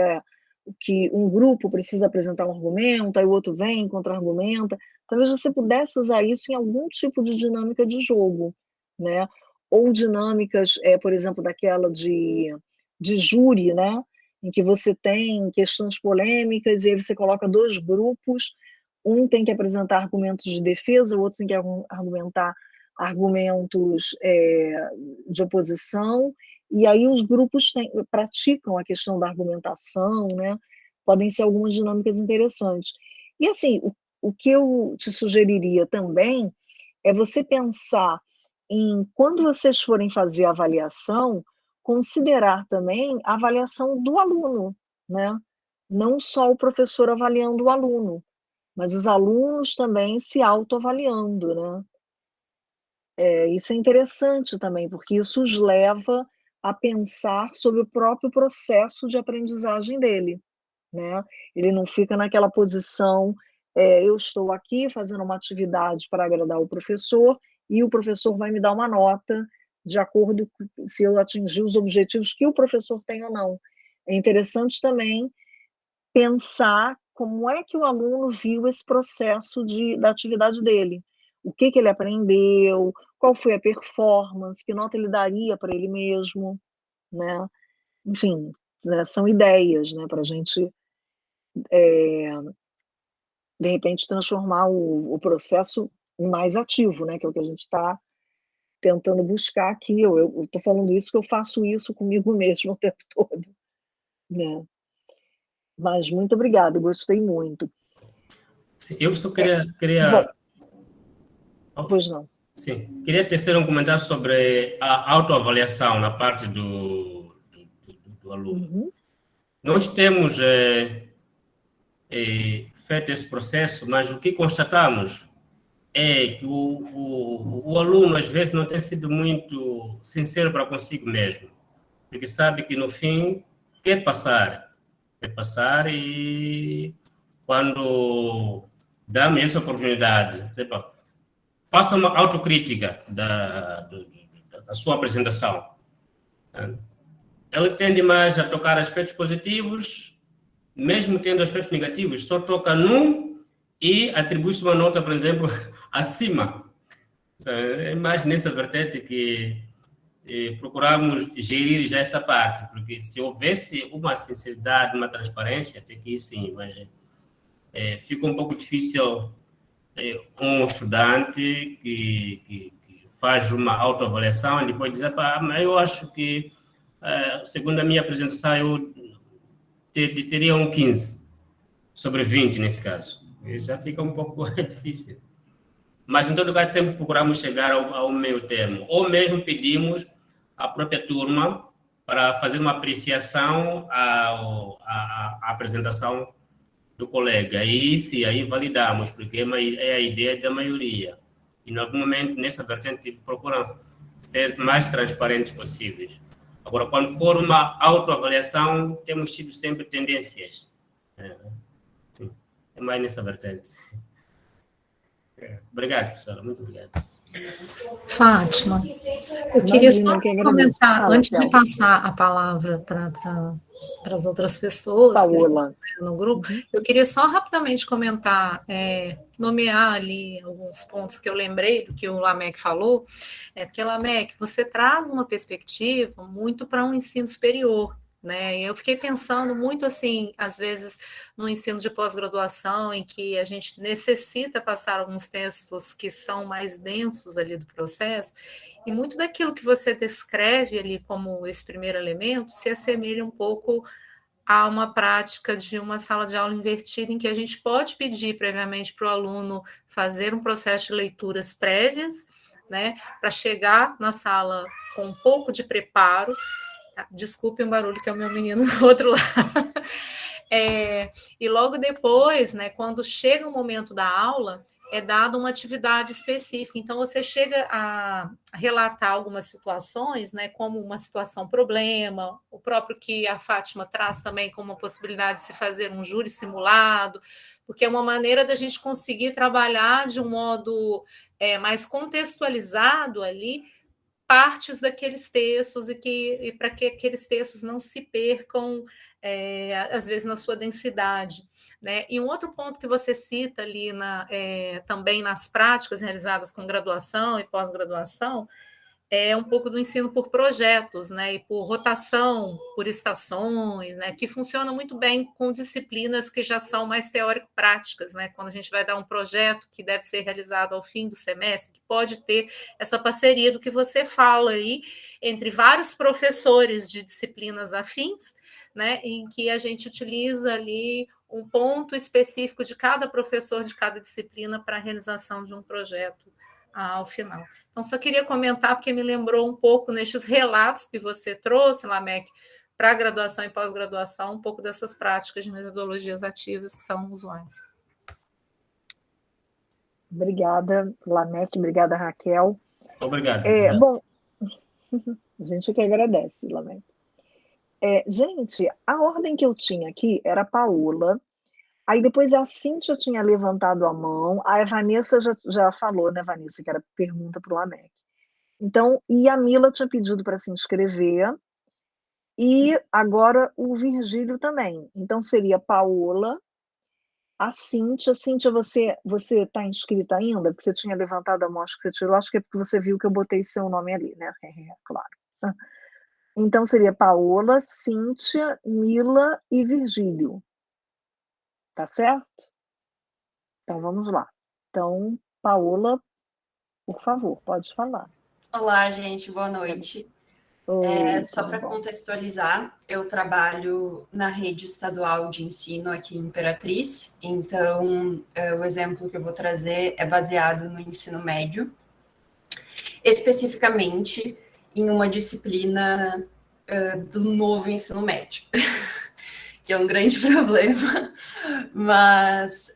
um grupo precisa apresentar um argumento, aí o outro vem, contra-argumenta. Talvez você pudesse usar isso em algum tipo de dinâmica de jogo, né? Ou dinâmicas, por exemplo, daquela de júri, né? Em que você tem questões polêmicas e aí você coloca dois grupos, um tem que apresentar argumentos de defesa, o outro tem que argumentar argumentos de oposição, e aí os grupos praticam a questão da argumentação, né? Podem ser algumas dinâmicas interessantes. E assim, o que eu te sugeriria também é você pensar em, quando vocês forem fazer a avaliação, considerar também a avaliação do aluno, né? Não só o professor avaliando o aluno, mas os alunos também se autoavaliando, né? Isso é interessante também, porque isso os leva a pensar sobre o próprio processo de aprendizagem dele, né? Ele não fica naquela posição, eu estou aqui fazendo uma atividade para agradar o professor e o professor vai me dar uma nota de acordo com se eu atingir os objetivos que o professor tem ou não. É interessante também pensar como é que o aluno viu esse processo da atividade dele. O que ele aprendeu, qual foi a performance, que nota ele daria para ele mesmo, né? Enfim, né, são ideias, né, para a gente, de repente, transformar o processo em mais ativo, né, que é o que a gente está tentando buscar aqui. Eu estou falando isso que eu faço isso comigo mesmo o tempo todo, né? Mas muito obrigada, gostei muito. Sim, eu só Bom, pois não. Sim, queria tecer um comentário sobre a autoavaliação na parte do aluno. Uhum. Nós temos feito esse processo, mas o que constatamos é que o aluno, às vezes, não tem sido muito sincero para consigo mesmo, porque sabe que, no fim, quer passar e quando dá-me essa oportunidade, faça uma autocrítica da sua apresentação. Ele tende mais a tocar aspectos positivos, mesmo tendo aspectos negativos, só toca num e atribui-se uma nota, por exemplo, acima. É mais nessa vertente que procuramos gerir já essa parte, porque se houvesse uma sinceridade, uma transparência, até que sim, mas fica um pouco difícil um estudante que faz uma autoavaliação e depois dizer, mas eu acho que, segundo a minha apresentação, eu teria um 15 sobre 20 nesse caso. E já fica um pouco difícil. Mas, em todo caso, sempre procuramos chegar ao meio termo. Ou mesmo pedimos à própria turma para fazer uma apreciação à apresentação do colega. E sim, aí validamos, porque é a ideia da maioria. E, em algum momento, nessa vertente, procuramos ser mais transparentes possíveis. Agora, quando for uma autoavaliação, temos tido sempre tendências. Sim, é mais nessa vertente. Obrigado, professora. Muito obrigado. Fátima, eu queria só Imagina, que agradeço. comentar, Fala, antes de Théo. passar a palavra para as outras pessoas que estão Paola. no grupo, Uhum. eu queria só rapidamente comentar, nomear ali alguns pontos que eu lembrei do que o Lameck falou, porque, Lameck, você traz uma perspectiva muito para um ensino superior, né? Eu fiquei pensando muito assim, às vezes, no ensino de pós-graduação, em que a gente necessita passar alguns textos que são mais densos ali do processo, e muito daquilo que você descreve ali como esse primeiro elemento se assemelha um pouco a uma prática de uma sala de aula invertida, em que a gente pode pedir previamente para o aluno fazer um processo de leituras prévias, né, para chegar na sala com um pouco de preparo. Desculpe o barulho, que é o meu menino do outro lado. E logo depois, né, quando chega o momento da aula, é dada uma atividade específica. Então, você chega a relatar algumas situações, né, como uma situação problema, o próprio que a Fátima traz também como uma possibilidade de se fazer um júri simulado, porque é uma maneira da gente conseguir trabalhar de um modo mais contextualizado ali partes daqueles textos e para que aqueles textos não se percam, às vezes, na sua densidade. Né? E um outro ponto que você cita ali também nas práticas realizadas com graduação e pós-graduação é um pouco do ensino por projetos, né, e por rotação, por estações, né, que funciona muito bem com disciplinas que já são mais teórico-práticas, né, quando a gente vai dar um projeto que deve ser realizado ao fim do semestre, que pode ter essa parceria do que você fala aí, entre vários professores de disciplinas afins, né, em que a gente utiliza ali um ponto específico de cada professor de cada disciplina para a realização de um projeto ao final. Então, só queria comentar, porque me lembrou um pouco nestes relatos que você trouxe, Lameck, para a graduação e pós-graduação, um pouco dessas práticas de metodologias ativas que são usuais. Obrigada, Lameck, obrigada, Raquel. Obrigado. Bom, a gente que agradece, Lameck. Gente, a ordem que eu tinha aqui era a Paola, aí depois a Cíntia tinha levantado a mão, aí a Vanessa já falou, né, Vanessa, que era pergunta para o Lameck. Então, e a Mila tinha pedido para se inscrever, e agora o Virgílio também. Então, seria Paola, a Cíntia. Cíntia, você está inscrita ainda? Porque você tinha levantado a mão, acho que você tirou, acho que é porque você viu que eu botei seu nome ali, né? Claro. Então, seria Paola, Cíntia, Mila e Virgílio. Tá certo? Então, vamos lá. Então, Paola, por favor, pode falar. Olá, gente, boa noite. Oi, Só tudo para bom? contextualizar, eu trabalho na rede estadual de ensino aqui em Imperatriz, então o exemplo que eu vou trazer é baseado no ensino médio, especificamente em uma disciplina do novo ensino médio, que é um grande problema, mas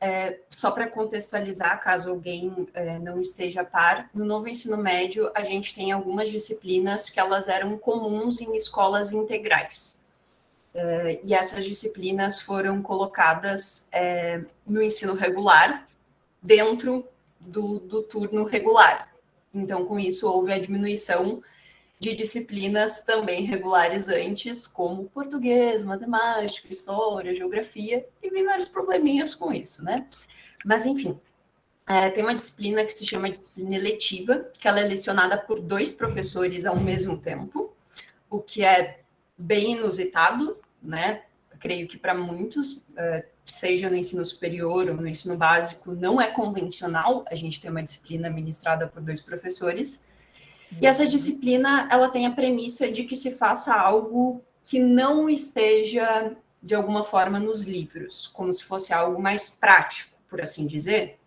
só para contextualizar, caso alguém não esteja a par, no novo ensino médio a gente tem algumas disciplinas que elas eram comuns em escolas integrais. E essas disciplinas foram colocadas no ensino regular, dentro do turno regular. Então, com isso, houve a diminuição de disciplinas também regularizantes, como português, matemática, história, geografia, e vi vários probleminhas com isso, né? Mas, enfim, tem uma disciplina que se chama disciplina eletiva, que ela é lecionada por 2 professores ao mesmo tempo, o que é bem inusitado, né? Eu creio que para muitos, seja no ensino superior ou no ensino básico, não é convencional a gente ter uma disciplina ministrada por 2 professores. E essa disciplina, ela tem a premissa de que se faça algo que não esteja, de alguma forma, nos livros, como se fosse algo mais prático, por assim dizer,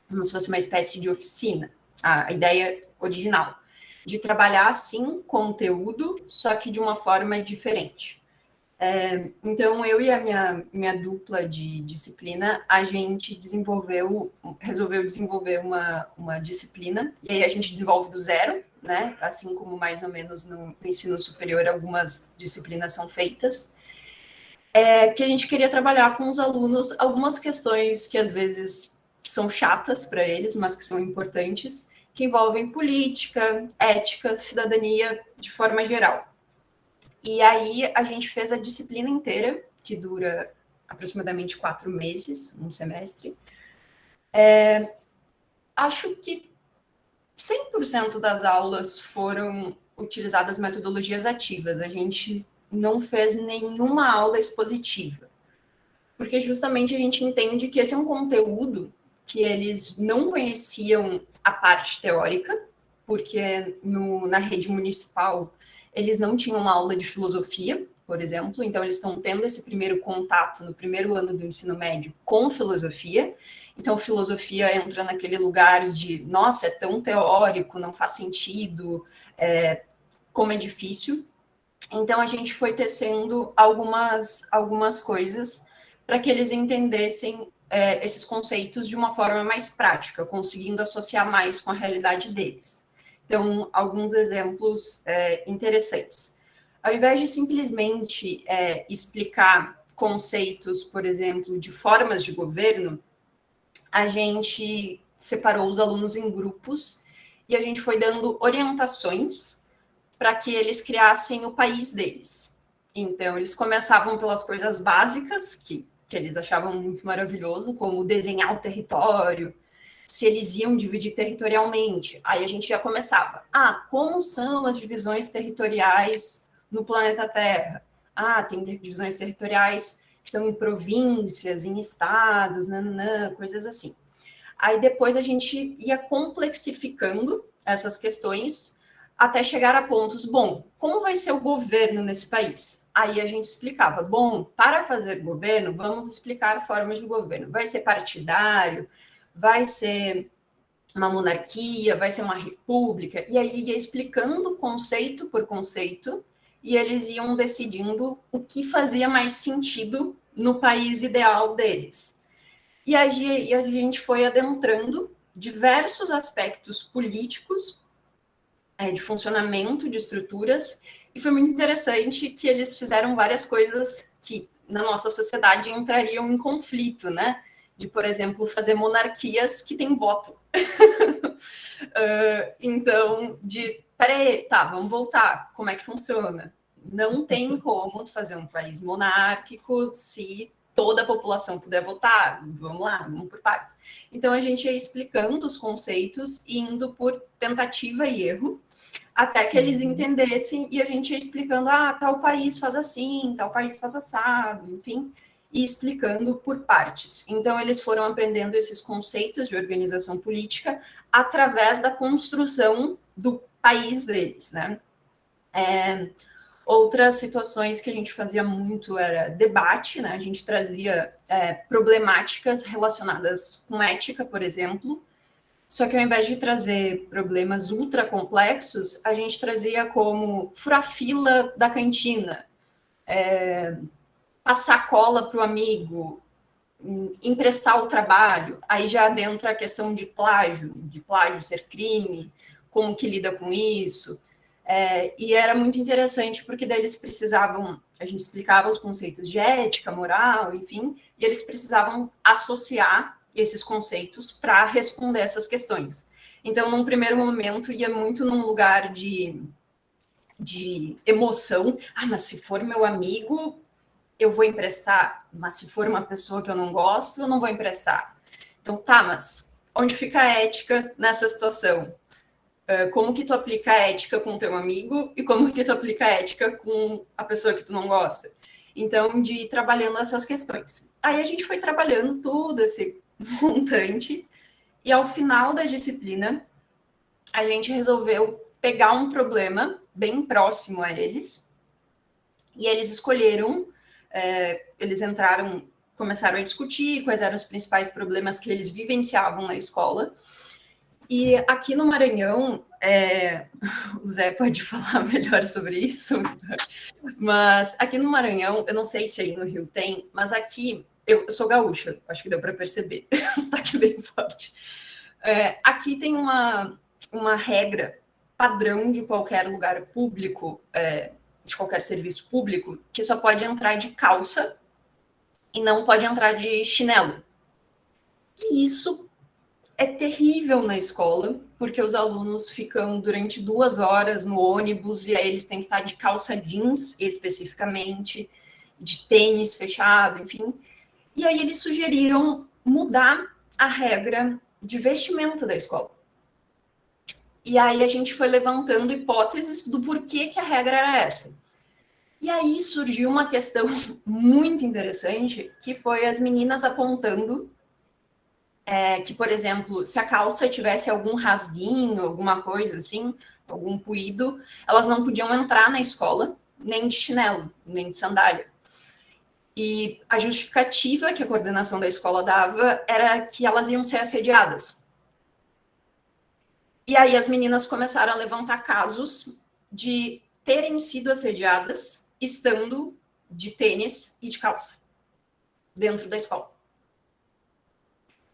como se fosse uma espécie de oficina, a ideia original, de trabalhar, sim, conteúdo, só que de uma forma diferente. Então, eu e a minha dupla de disciplina, a gente resolveu desenvolver uma disciplina, e aí a gente desenvolve do zero, né? Assim como mais ou menos no ensino superior algumas disciplinas são feitas, que a gente queria trabalhar com os alunos algumas questões que às vezes são chatas para eles, mas que são importantes, que envolvem política, ética, cidadania, de forma geral. E aí a gente fez a disciplina inteira, que dura aproximadamente 4 meses, um semestre. Acho que 100% das aulas foram utilizadas metodologias ativas. A gente não fez nenhuma aula expositiva, porque justamente a gente entende que esse é um conteúdo que eles não conheciam a parte teórica, porque na rede municipal eles não tinham uma aula de filosofia, por exemplo, então eles estão tendo esse primeiro contato no primeiro ano do ensino médio com filosofia. Então, filosofia entra naquele lugar de, nossa, é tão teórico, não faz sentido, como é difícil. Então, a gente foi tecendo algumas coisas para que eles entendessem esses conceitos de uma forma mais prática, conseguindo associar mais com a realidade deles. Então, alguns exemplos interessantes. Ao invés de simplesmente explicar conceitos, por exemplo, de formas de governo, a gente separou os alunos em grupos e a gente foi dando orientações para que eles criassem o país deles. Então, eles começavam pelas coisas básicas, que eles achavam muito maravilhoso, como desenhar o território, se eles iam dividir territorialmente. Aí a gente já começava. Como são as divisões territoriais no planeta Terra? Tem divisões territoriais que são em províncias, em estados, coisas assim. Aí depois a gente ia complexificando essas questões até chegar a pontos, como vai ser o governo nesse país? Aí a gente explicava, para fazer governo, vamos explicar formas de governo. Vai ser partidário, vai ser uma monarquia, vai ser uma república, e aí ia explicando conceito por conceito, e eles iam decidindo o que fazia mais sentido no país ideal deles. E a gente foi adentrando diversos aspectos políticos, de funcionamento de estruturas, e foi muito interessante que eles fizeram várias coisas que na nossa sociedade entrariam em conflito, né? De, por exemplo, fazer monarquias que têm voto. Então, peraí, vamos voltar, como é que funciona? Não tem como fazer um país monárquico se toda a população puder votar. Vamos lá, vamos por partes. Então, a gente ia explicando os conceitos, indo por tentativa e erro, até que eles entendessem, e a gente ia explicando, tal país faz assim, tal país faz assado, enfim, e explicando por partes. Então, eles foram aprendendo esses conceitos de organização política através da construção do país deles, né? Outras situações que a gente fazia muito era debate, né? A gente trazia problemáticas relacionadas com ética, por exemplo, só que ao invés de trazer problemas ultra complexos, a gente trazia como furar fila da cantina, passar cola para o amigo, emprestar o trabalho. Aí já adentra a questão de plágio ser crime, como que lida com isso. E era muito interessante, porque daí eles precisavam, a gente explicava os conceitos de ética, moral, enfim, e eles precisavam associar esses conceitos para responder essas questões. Então, num primeiro momento, ia muito num lugar de emoção. Mas se for meu amigo, eu vou emprestar. Mas se for uma pessoa que eu não gosto, eu não vou emprestar. Então, mas onde fica a ética nessa situação? Como que tu aplica a ética com o teu amigo e como que tu aplica a ética com a pessoa que tu não gosta? Então, de ir trabalhando essas questões. Aí a gente foi trabalhando tudo esse montante, e ao final da disciplina, a gente resolveu pegar um problema bem próximo a eles, e eles escolheram, eles começaram a discutir quais eram os principais problemas que eles vivenciavam na escola. E aqui no Maranhão, o Zé pode falar melhor sobre isso, mas aqui no Maranhão, eu não sei se aí no Rio tem, mas aqui, eu sou gaúcha, acho que deu para perceber, está aqui bem forte. Aqui tem uma regra padrão de qualquer lugar público, de qualquer serviço público, que só pode entrar de calça e não pode entrar de chinelo. E isso é terrível na escola, porque os alunos ficam durante 2 horas no ônibus e aí eles têm que estar de calça jeans, especificamente, de tênis fechado, enfim. E aí eles sugeriram mudar a regra de vestimenta da escola. E aí a gente foi levantando hipóteses do porquê que a regra era essa. E aí surgiu uma questão muito interessante, que foi as meninas apontando que, por exemplo, se a calça tivesse algum rasguinho, alguma coisa assim, algum puído, elas não podiam entrar na escola, nem de chinelo, nem de sandália. E a justificativa que a coordenação da escola dava era que elas iam ser assediadas. E aí as meninas começaram a levantar casos de terem sido assediadas estando de tênis e de calça dentro da escola.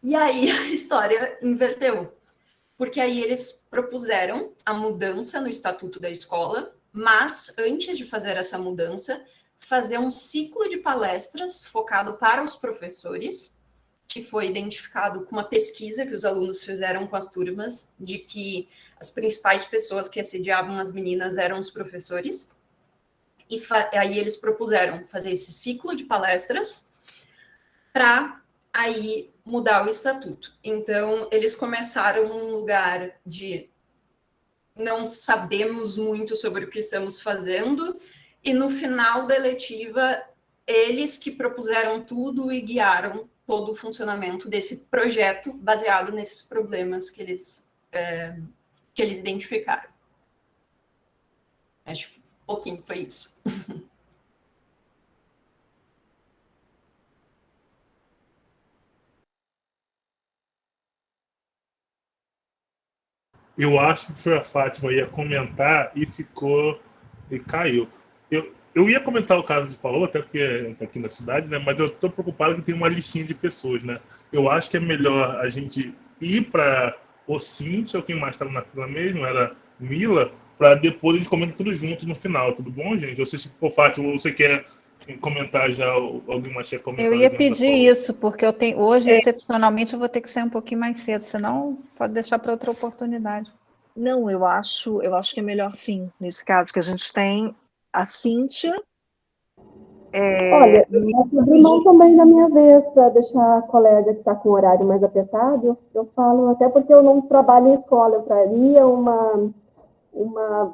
E aí a história inverteu, porque aí eles propuseram a mudança no estatuto da escola, mas antes de fazer essa mudança, fazer um ciclo de palestras focado para os professores, que foi identificado com uma pesquisa que os alunos fizeram com as turmas, de que as principais pessoas que assediavam as meninas eram os professores. E aí eles propuseram fazer esse ciclo de palestras para aí mudar o estatuto. Então, eles começaram num lugar de não sabemos muito sobre o que estamos fazendo, e no final da eletiva, eles que propuseram tudo e guiaram todo o funcionamento desse projeto baseado nesses problemas que eles identificaram. Acho que um pouquinho foi isso. Eu acho que foi a Fátima ia comentar e caiu. Eu ia comentar o caso de Paulo, até porque é aqui na cidade, né? Mas eu estou preocupado que tem uma listinha de pessoas, né? Eu acho que é melhor a gente ir para o Cíntia, ou quem mais estava na fila mesmo, era Mila, para depois a gente comenta tudo junto no final, tudo bom, gente? Ou se for Fátima, você quer comentar já, alguém mais quer comentar? Eu ia pedir isso, porque eu tenho hoje, excepcionalmente, eu vou ter que sair um pouquinho mais cedo, senão pode deixar para outra oportunidade. Não, eu acho que é melhor sim, nesse caso, que a gente tem a Cíntia. Olha, eu abri mão também da minha vez, para deixar a colega que está com o horário mais apertado, eu falo, até porque eu não trabalho em escola, eu traria uma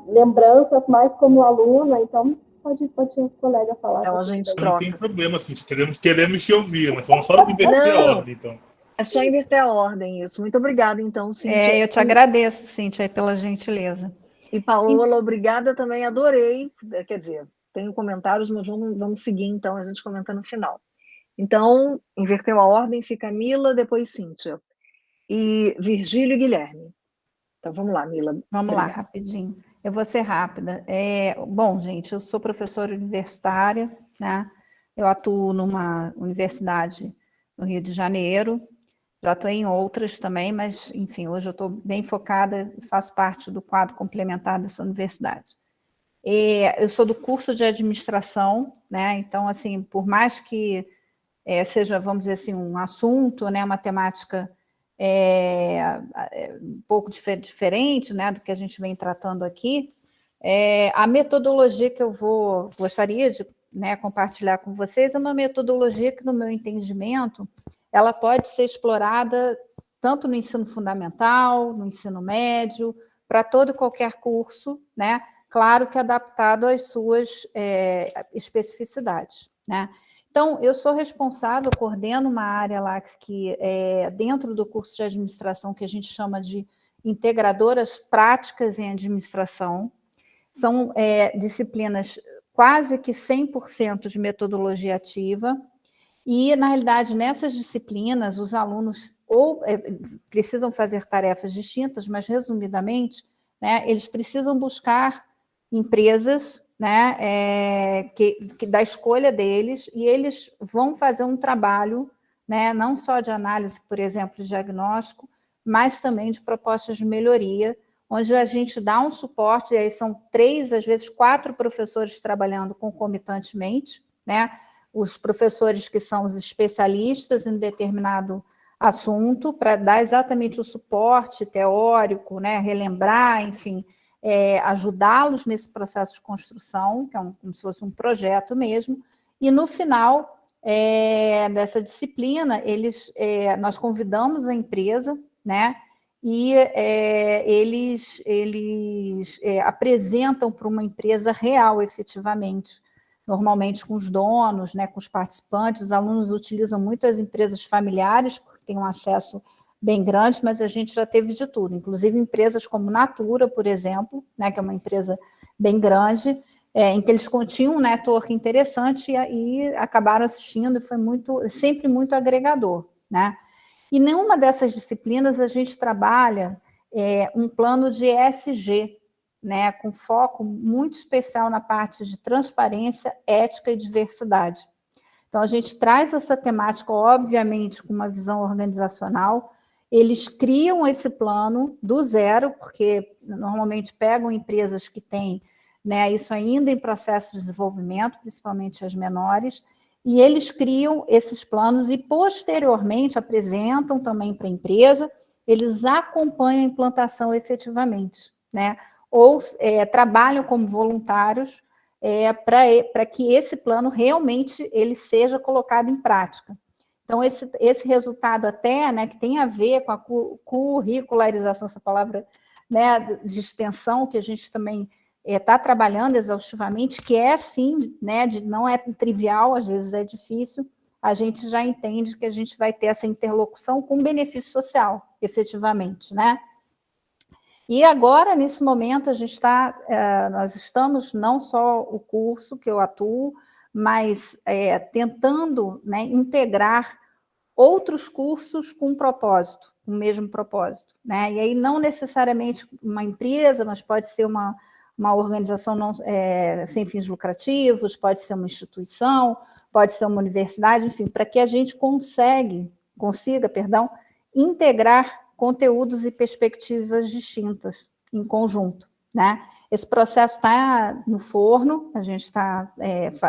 lembrança mais como aluna, então pode o colega falar. Então a gente Não troca. tem problema, assim, queremos te ouvir, mas vamos só inverter a ordem, então. É só inverter a ordem, isso. Muito obrigada, então, Cíntia. Eu te agradeço, Cíntia, pela gentileza. E Paola, obrigada também, adorei. Quer dizer, tenho comentários, mas vamos seguir, então, a gente comenta no final. Então, inverteu a ordem, fica Mila, depois Cíntia. E Virgílio e Guilherme. Então, vamos lá, Mila. Vamos lá, rapidinho. Eu vou ser rápida. Bom, gente, eu sou professora universitária, né? Eu atuo numa universidade no Rio de Janeiro, já atuei em outras também, mas, enfim, hoje eu estou bem focada e faço parte do quadro complementar dessa universidade. Eu sou do curso de administração, né? Então, assim, por mais que seja, vamos dizer assim, um assunto, né, uma temática um pouco diferente, né, do que a gente vem tratando aqui, a metodologia que eu gostaria de, né, compartilhar com vocês é uma metodologia que, no meu entendimento, ela pode ser explorada tanto no ensino fundamental, no ensino médio, para todo e qualquer curso, né? Claro que adaptado às suas especificidades, né? Então, eu sou responsável, coordeno uma área lá que é dentro do curso de administração que a gente chama de integradoras práticas em administração. São disciplinas quase que 100% de metodologia ativa. E, na realidade, nessas disciplinas, os alunos precisam fazer tarefas distintas, mas, resumidamente, né, eles precisam buscar empresas, né, que da escolha deles, e eles vão fazer um trabalho, né, não só de análise, por exemplo, de diagnóstico, mas também de propostas de melhoria, onde a gente dá um suporte, e aí são 3, às vezes 4 professores trabalhando concomitantemente, né? Os professores que são os especialistas em determinado assunto, para dar exatamente o suporte teórico, né, relembrar, enfim, ajudá-los nesse processo de construção, que é como se fosse um projeto mesmo, e no final dessa disciplina, nós convidamos a empresa, né, e eles apresentam para uma empresa real, efetivamente, normalmente com os donos, né, com os participantes. Os alunos utilizam muito as empresas familiares, porque tem um acesso bem grande, mas a gente já teve de tudo, inclusive empresas como Natura, por exemplo, né, que é uma empresa bem grande, em que eles tinham um network interessante e acabaram assistindo, e foi sempre muito agregador, né? E nenhuma dessas disciplinas a gente trabalha um plano de ESG, né, com foco muito especial na parte de transparência, ética e diversidade. Então, a gente traz essa temática, obviamente, com uma visão organizacional. Eles criam esse plano do zero, porque normalmente pegam empresas que têm, né, isso ainda em processo de desenvolvimento, principalmente as menores, e eles criam esses planos e, posteriormente, apresentam também para a empresa, eles acompanham a implantação efetivamente, né? Ou trabalham como voluntários para que esse plano realmente ele seja colocado em prática. Então, esse resultado até, né, que tem a ver com a curricularização, essa palavra, né, de extensão, que a gente também está trabalhando exaustivamente, que é sim, né, não é trivial, às vezes é difícil, a gente já entende que a gente vai ter essa interlocução com benefício social, efetivamente, né? E agora, nesse momento, nós estamos, não só o curso que eu atuo, mas tentando, né, integrar outros cursos com propósito, com o mesmo propósito, né? E aí não necessariamente uma empresa, mas pode ser uma organização sem fins lucrativos, pode ser uma instituição, pode ser uma universidade, enfim, para que a gente consiga, integrar conteúdos e perspectivas distintas em conjunto, né? Esse processo está no forno, a gente está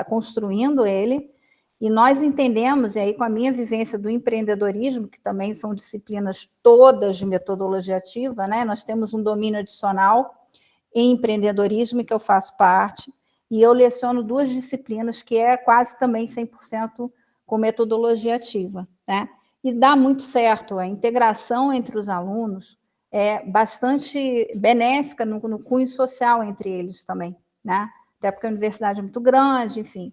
construindo ele, e nós entendemos, e aí com a minha vivência do empreendedorismo, que também são disciplinas todas de metodologia ativa, né? Nós temos um domínio adicional em empreendedorismo, que eu faço parte, e eu leciono 2 disciplinas, que é quase também 100% com metodologia ativa, né? E dá muito certo, a integração entre os alunos é bastante benéfica no cunho social entre eles também, né? Até porque a universidade é muito grande, enfim,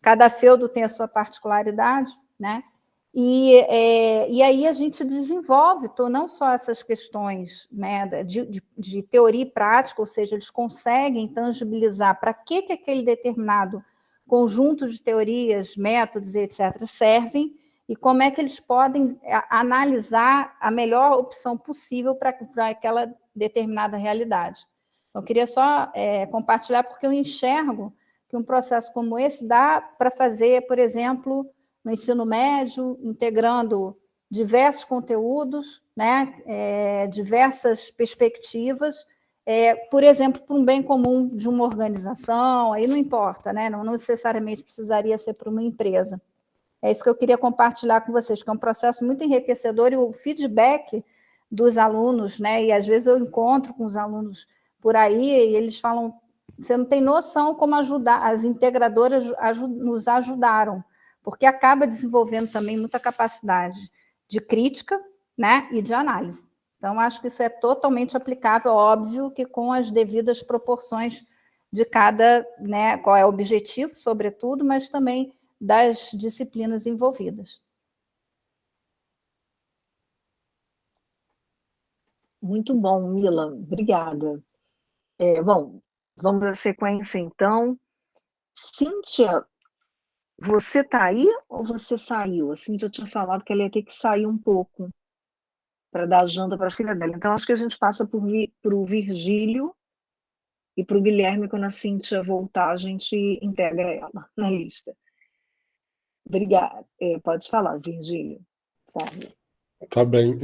cada feudo tem a sua particularidade, né? E aí a gente desenvolve não só essas questões, né, de teoria e prática, ou seja, eles conseguem tangibilizar para que aquele determinado conjunto de teorias, métodos, etc., servem, e como é que eles podem analisar a melhor opção possível para aquela determinada realidade. Então, eu queria só compartilhar, porque eu enxergo que um processo como esse dá para fazer, por exemplo, no ensino médio, integrando diversos conteúdos, né, diversas perspectivas, por exemplo, para um bem comum de uma organização, aí não importa, né, não necessariamente precisaria ser para uma empresa. É isso que eu queria compartilhar com vocês, que é um processo muito enriquecedor, e o feedback dos alunos, né, e às vezes eu encontro com os alunos por aí, e eles falam, você não tem noção como as integradoras nos ajudaram, porque acaba desenvolvendo também muita capacidade de crítica, né, e de análise. Então, acho que isso é totalmente aplicável, óbvio que com as devidas proporções de cada, né, qual é o objetivo, sobretudo, mas também das disciplinas envolvidas. Muito bom, Mila, obrigada. Bom, vamos à sequência, então. Cíntia, você está aí ou você saiu? A Cíntia tinha falado que ela ia ter que sair um pouco para dar janta para a filha dela. Então, acho que a gente passa para o Virgílio e para o Guilherme. Quando a Cíntia voltar, a gente integra ela na lista. Obrigada. Pode falar, Virgílio. Sabe? Tá bem.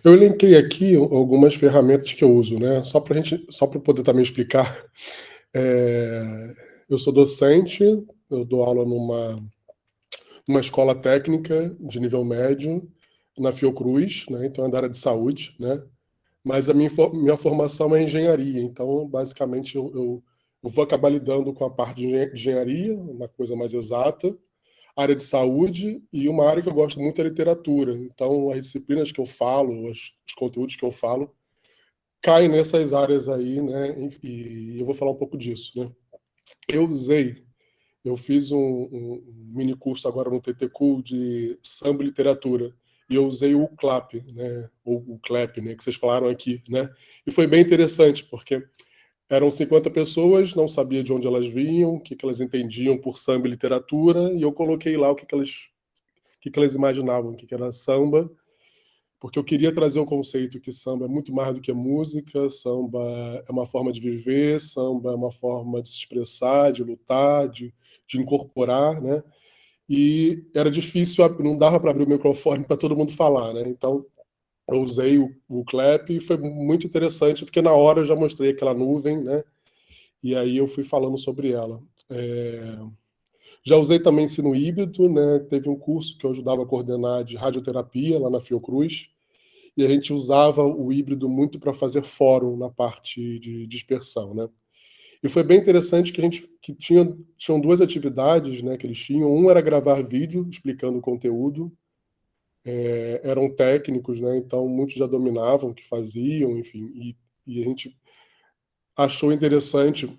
Eu elenquei aqui algumas ferramentas que eu uso, né? Só para poder também explicar. Eu sou docente, eu dou aula uma escola técnica de nível médio na Fiocruz, né? Então é da área de saúde, né? Mas a minha formação é engenharia, então basicamente eu vou acabar lidando com a parte de engenharia, uma coisa mais exata, área de saúde, e uma área que eu gosto muito é literatura. Então as disciplinas que eu falo, os conteúdos que eu falo, caem nessas áreas aí, né? E eu vou falar um pouco disso, né? Eu fiz um mini curso agora no TTCul de samba e literatura, e eu usei o CLAP, né? Ou o CLAP, né? Que vocês falaram aqui, né? E foi bem interessante, porque eram 50 pessoas, não sabia de onde elas vinham, o que elas entendiam por samba e literatura, e eu coloquei lá o que elas imaginavam, o que era samba, porque eu queria trazer o conceito que samba é muito mais do que música, samba é uma forma de viver, samba é uma forma de se expressar, de lutar, de incorporar, né? E era difícil, não dava para abrir o microfone para todo mundo falar, né? Então, eu usei o clap e foi muito interessante, porque na hora eu já mostrei aquela nuvem, né? E aí eu fui falando sobre ela. Já usei também ensino híbrido, né? Teve um curso que eu ajudava a coordenar de radioterapia lá na Fiocruz, e a gente usava o híbrido muito para fazer fórum na parte de dispersão, né? E foi bem interessante que tinham duas atividades, né, que eles tinham. Um era gravar vídeo explicando o conteúdo, eram técnicos, né, então muitos já dominavam o que faziam, enfim, e a gente achou interessante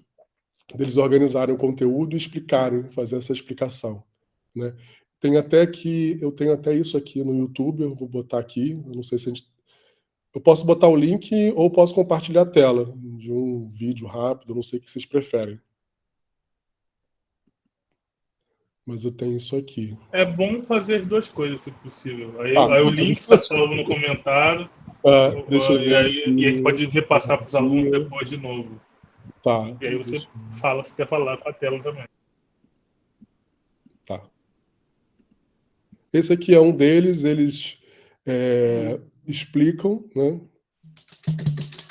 deles organizarem o conteúdo e explicarem, fazer essa explicação, né. Eu tenho até isso aqui no YouTube, eu vou botar aqui, eu não sei se eu posso botar o link ou posso compartilhar a tela de um vídeo rápido, não sei o que vocês preferem. Mas eu tenho isso aqui. É bom fazer duas coisas, se possível. Aí o link está salvo no comentário. Deixa eu ver e a gente pode repassar para os alunos depois de novo. Tá. E aí você fala se quer falar com a tela também. Tá. Esse aqui é um deles, eles explicam, né?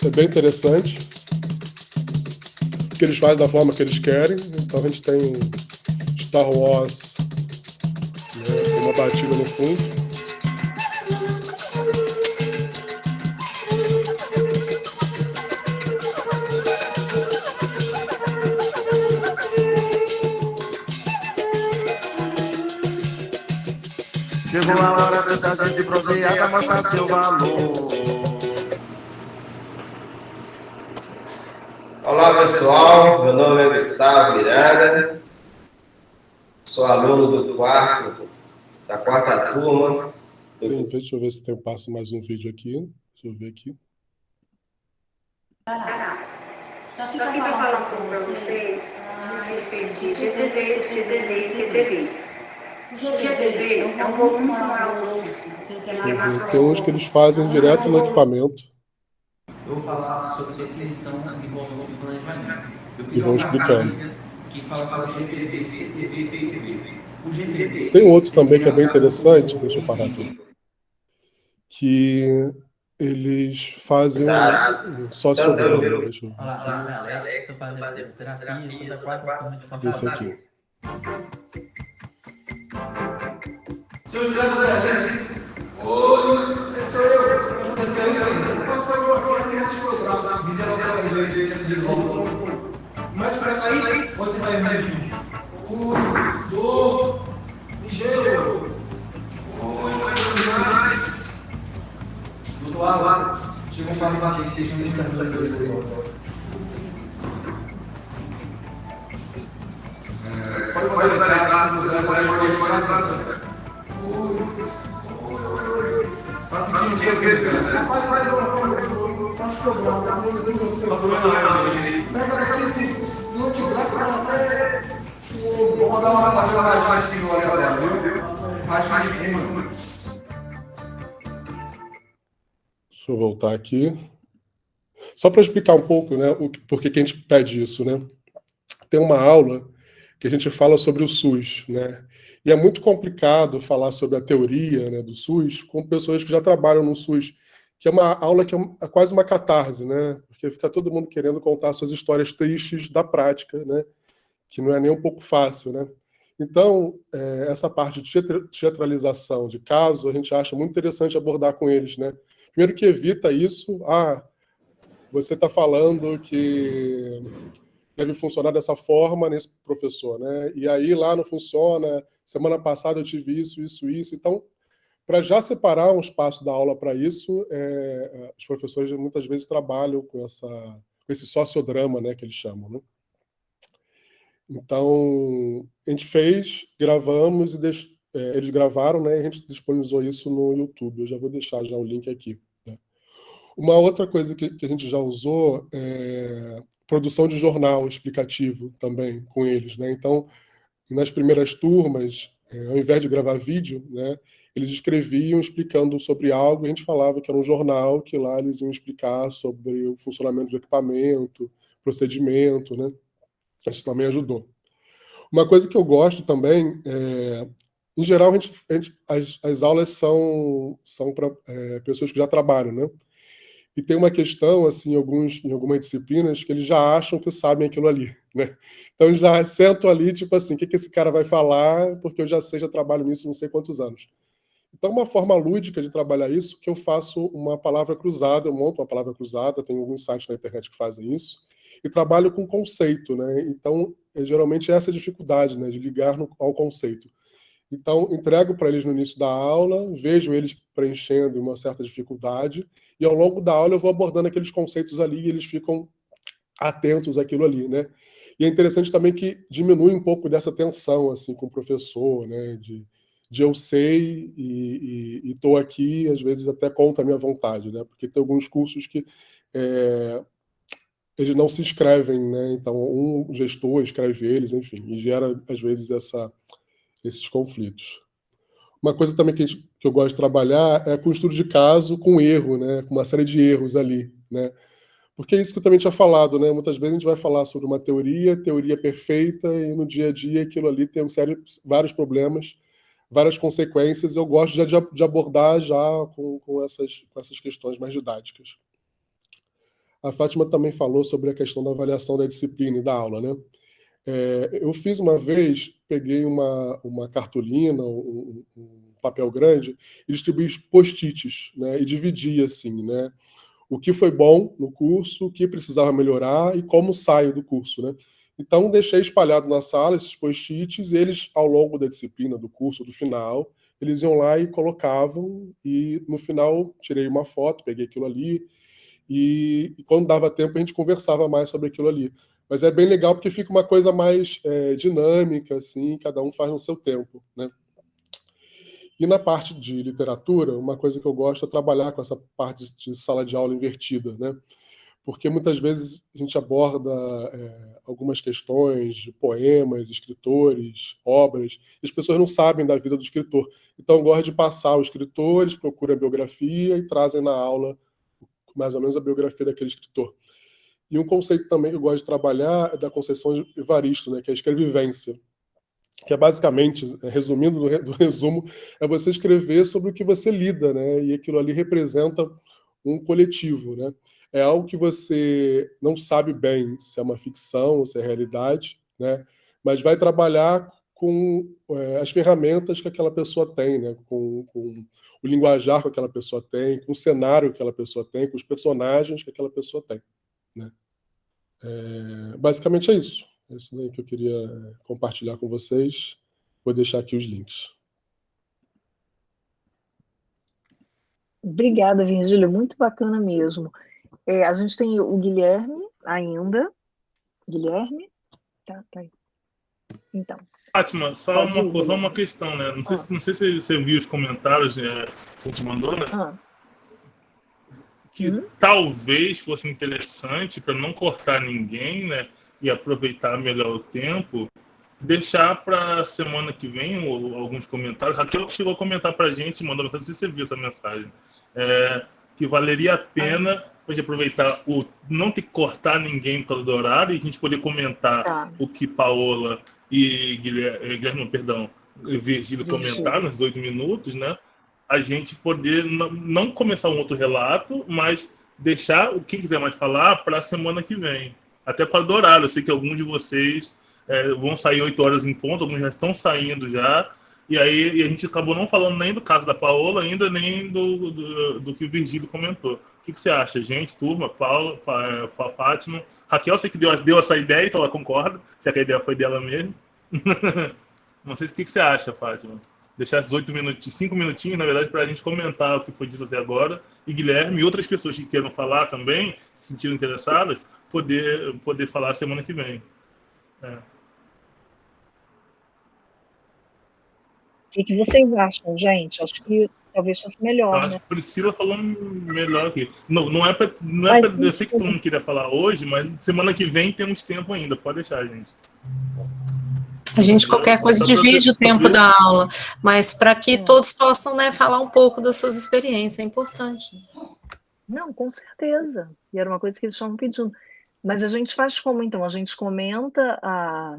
É bem interessante. Que eles fazem da forma que eles querem. Então a gente tem Star Wars, né, uma batida no fundo. Chegou a hora dessa gente bronzeada mostrar seu valor. Olá pessoal, meu nome é Gustavo Miranda, sou aluno da quarta turma. Deixa eu ver se eu passo mais um vídeo aqui. Deixa eu ver aqui. Então, aqui para falar com vocês a respeito de GTV, CDV e TTV. O GTV é um volume maior do sistema. Tem uns que eles fazem direto no equipamento. Eu vou falar sobre definição e volume do planejamento. Eu fiz e vão explicando. Que fala sobre GTV, CTV e PTV. O GTV... Tem outro também que é bem interessante, deixa eu parar aqui, que eles fazem um sociograma. Deixa eu ver. Olá, meu nome é Alex, estou fazendo terapia, sou da quarta turma de Fortaleza. Esse aqui. Seu José do Desenho. Oi, você sou eu. Posso fazer uma coisa que antes do braço, a vida ela de volta. Mas para aí, você vai emergir. Ligeiro. Do outro lado, chegou a passar aqui, vocês não estão dando pode entrar, se você vai fazer tá sentindo o que é rapaz, faz programa, pega daqui no antebraço até vou dar uma passada na chave de cima agora, viu? Racha de cima. Deixa eu voltar aqui. Só para explicar um pouco, né, por que a gente pede isso, né? Tem uma aula que a gente fala sobre o SUS, né? E é muito complicado falar sobre a teoria, né, do SUS com pessoas que já trabalham no SUS, que é uma aula que é quase uma catarse, né? Porque fica todo mundo querendo contar suas histórias tristes da prática, né? Que não é nem um pouco fácil, né? Então, essa parte de teatralização de caso, a gente acha muito interessante abordar com eles, né? Primeiro que evita isso, você está falando que deve funcionar dessa forma nesse professor, né? E aí lá não funciona, semana passada eu tive isso. Então, para já separar um espaço da aula para isso, os professores muitas vezes trabalham com esse sociodrama, né, que eles chamam, né? Então, a gente fez, gravamos, eles gravaram, né, e a gente disponibilizou isso no YouTube. Eu já vou deixar já o link aqui, né? Uma outra coisa que a gente já usou é produção de jornal explicativo também com eles, né? Então, nas primeiras turmas, ao invés de gravar vídeo, né, eles escreviam explicando sobre algo, e a gente falava que era um jornal, que lá eles iam explicar sobre o funcionamento do equipamento, procedimento, né? Isso também ajudou. Uma coisa que eu gosto também, em geral, as aulas são para pessoas que já trabalham, né? E tem uma questão, assim, em algumas disciplinas, que eles já acham que sabem aquilo ali, né? Então, eles já sentam ali, tipo assim, o que esse cara vai falar, porque eu já trabalho nisso não sei quantos anos. Então, uma forma lúdica de trabalhar isso, que eu faço uma palavra cruzada, eu monto uma palavra cruzada, tem alguns sites na internet que fazem isso, e trabalho com conceito, né? Então, geralmente essa é a dificuldade, né, de ligar ao conceito. Então, entrego para eles no início da aula, vejo eles preenchendo uma certa dificuldade, e ao longo da aula eu vou abordando aqueles conceitos ali e eles ficam atentos àquilo ali, né? E é interessante também que diminui um pouco dessa tensão assim, com o professor, né? De eu sei e estou aqui, às vezes até contra a minha vontade, né? Porque tem alguns cursos que eles não se inscrevem, né? Então, um gestor escreve eles, enfim, e gera, às vezes, esses conflitos. Uma coisa também que eu gosto de trabalhar é com estudo de caso, com erro, né? Com uma série de erros ali, né? Porque é isso que eu também tinha falado, né? Muitas vezes a gente vai falar sobre uma teoria perfeita, e no dia a dia aquilo ali tem vários problemas, várias consequências. Eu gosto já de abordar já com essas questões mais didáticas. A Fátima também falou sobre a questão da avaliação da disciplina e da aula, né? Eu fiz uma vez, peguei uma cartolina, um papel grande, e distribuí post-its, né? E dividi assim, né? O que foi bom no curso, o que precisava melhorar e como saio do curso, né? Então, deixei espalhado na sala esses post-its, e eles, ao longo da disciplina, do curso, do final, eles iam lá e colocavam, e no final tirei uma foto, peguei aquilo ali, e quando dava tempo a gente conversava mais sobre aquilo ali. Mas é bem legal porque fica uma coisa mais dinâmica, assim, cada um faz no seu tempo, né? E na parte de literatura, uma coisa que eu gosto é trabalhar com essa parte de sala de aula invertida, né? Porque muitas vezes a gente aborda algumas questões de poemas, escritores, obras, e as pessoas não sabem da vida do escritor. Então eu gosto de passar o escritor, eles procuram a biografia e trazem na aula mais ou menos a biografia daquele escritor. E um conceito também que eu gosto de trabalhar é da Conceição de Evaristo, né, que é a escrevivência, que é basicamente, resumindo do resumo, é você escrever sobre o que você lida, né, e aquilo ali representa um coletivo, né? É algo que você não sabe bem se é uma ficção ou se é realidade, né, mas vai trabalhar com as ferramentas que aquela pessoa tem, né, com o linguajar que aquela pessoa tem, com o cenário que aquela pessoa tem, com os personagens que aquela pessoa tem, né? Basicamente é isso. É isso aí que eu queria compartilhar com vocês. Vou deixar aqui os links. Obrigada, Virgílio. Muito bacana mesmo. A gente tem o Guilherme ainda. Guilherme? Tá aí. Então. Fátima, só uma questão, né? Não sei se você viu os comentários que a gente mandou, né? Que talvez fosse interessante, para não cortar ninguém, né? E aproveitar melhor o tempo, deixar para a semana que vem alguns comentários. Raquel chegou a comentar para a gente, mandou, não sei se você viu essa mensagem, que valeria a pena a gente aproveitar não ter que cortar ninguém pelo horário e a gente poder comentar o que Paola e Virgílio comentaram nos 8 minutos, né? A gente poder não começar um outro relato, mas deixar o que quiser mais falar para a semana que vem. Até para do horário. Eu sei que alguns de vocês vão sair 8 horas em ponto, alguns já estão saindo já. E aí a gente acabou não falando nem do caso da Paola ainda, nem do que o Virgílio comentou. O que você acha, gente, turma, Paula, Fátima? Raquel, sei que deu essa ideia, então ela concorda, já que a ideia foi dela mesmo. Não sei o que você acha, Fátima. Deixar esses 5 minutinhos, na verdade, para a gente comentar o que foi dito até agora. E Guilherme e outras pessoas que queiram falar também, se sentiram interessadas, poder falar semana que vem. O que vocês acham, gente? Acho que talvez fosse melhor, Acho né? que Priscila falou melhor aqui. Não é para. Eu sei que todo mundo queria falar hoje, mas semana que vem temos tempo ainda. Pode deixar, gente. A gente, qualquer coisa, divide o tempo da aula, mas para que todos possam, né, falar um pouco das suas experiências, é importante. Não, com certeza. E era uma coisa que eles estavam pedindo. Mas a gente faz como, então? A gente comenta a...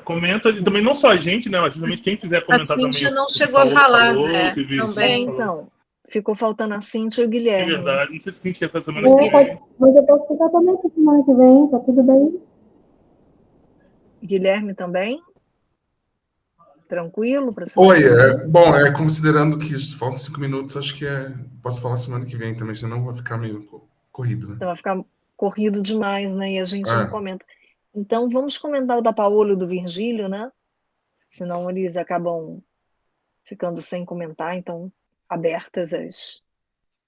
Comenta, e também não só a gente, né, mas justamente quem quiser comentar também. A Cíntia não chegou a falar, Zé, também. Então, ficou faltando a Cíntia e o Guilherme. É verdade, não sei se a Cíntia quer fazer semana que vem. Mas eu posso ficar também para semana que vem, tá tudo bem? Guilherme também? Tranquilo para Oi, bom, considerando que faltam 5 minutos, acho que posso falar semana que vem também, senão vai ficar meio corrido, né? Então vai ficar corrido demais, né? E a gente não comenta. Então vamos comentar o da Paola e do Virgílio, né? Senão eles acabam ficando sem comentar, então abertas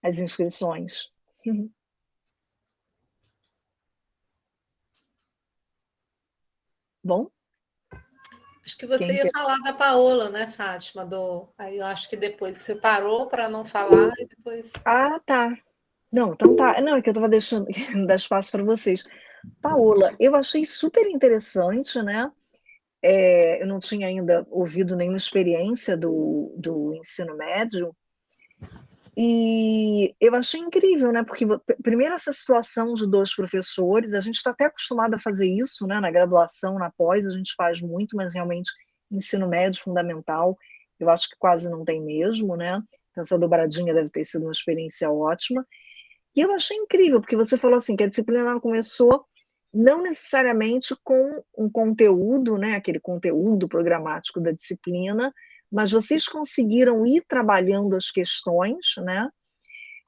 as inscrições. Bom? Acho que você ia falar da Paola, né, Fátima? Aí eu acho que depois você parou para não falar e depois... Ah, tá. Não, então tá. Não, é que eu estava deixando dar espaço para vocês. Paola, eu achei super interessante, né? Eu não tinha ainda ouvido nenhuma experiência do ensino médio, e eu achei incrível, né? Porque, primeiro, essa situação de 2 professores, a gente está até acostumado a fazer isso, né? Na graduação, na pós, a gente faz muito, mas realmente, ensino médio fundamental, eu acho que quase não tem mesmo, né? Então, essa dobradinha deve ter sido uma experiência ótima. E eu achei incrível, porque você falou assim, que a disciplina começou não necessariamente com um conteúdo, né? Aquele conteúdo programático da disciplina, mas vocês conseguiram ir trabalhando as questões, né?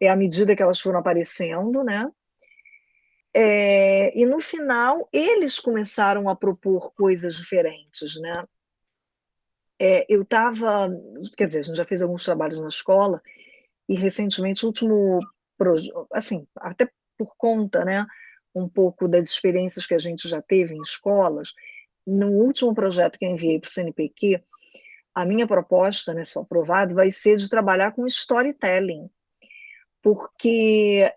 À medida que elas foram aparecendo, né? E no final eles começaram a propor coisas diferentes, né? Eu estava, quer dizer, a gente já fez alguns trabalhos na escola e recentemente o último projeto, assim, até por conta, né? Um pouco das experiências que a gente já teve em escolas, no último projeto que eu enviei para o CNPq, a minha proposta, né, se for aprovado, vai ser de trabalhar com storytelling, porque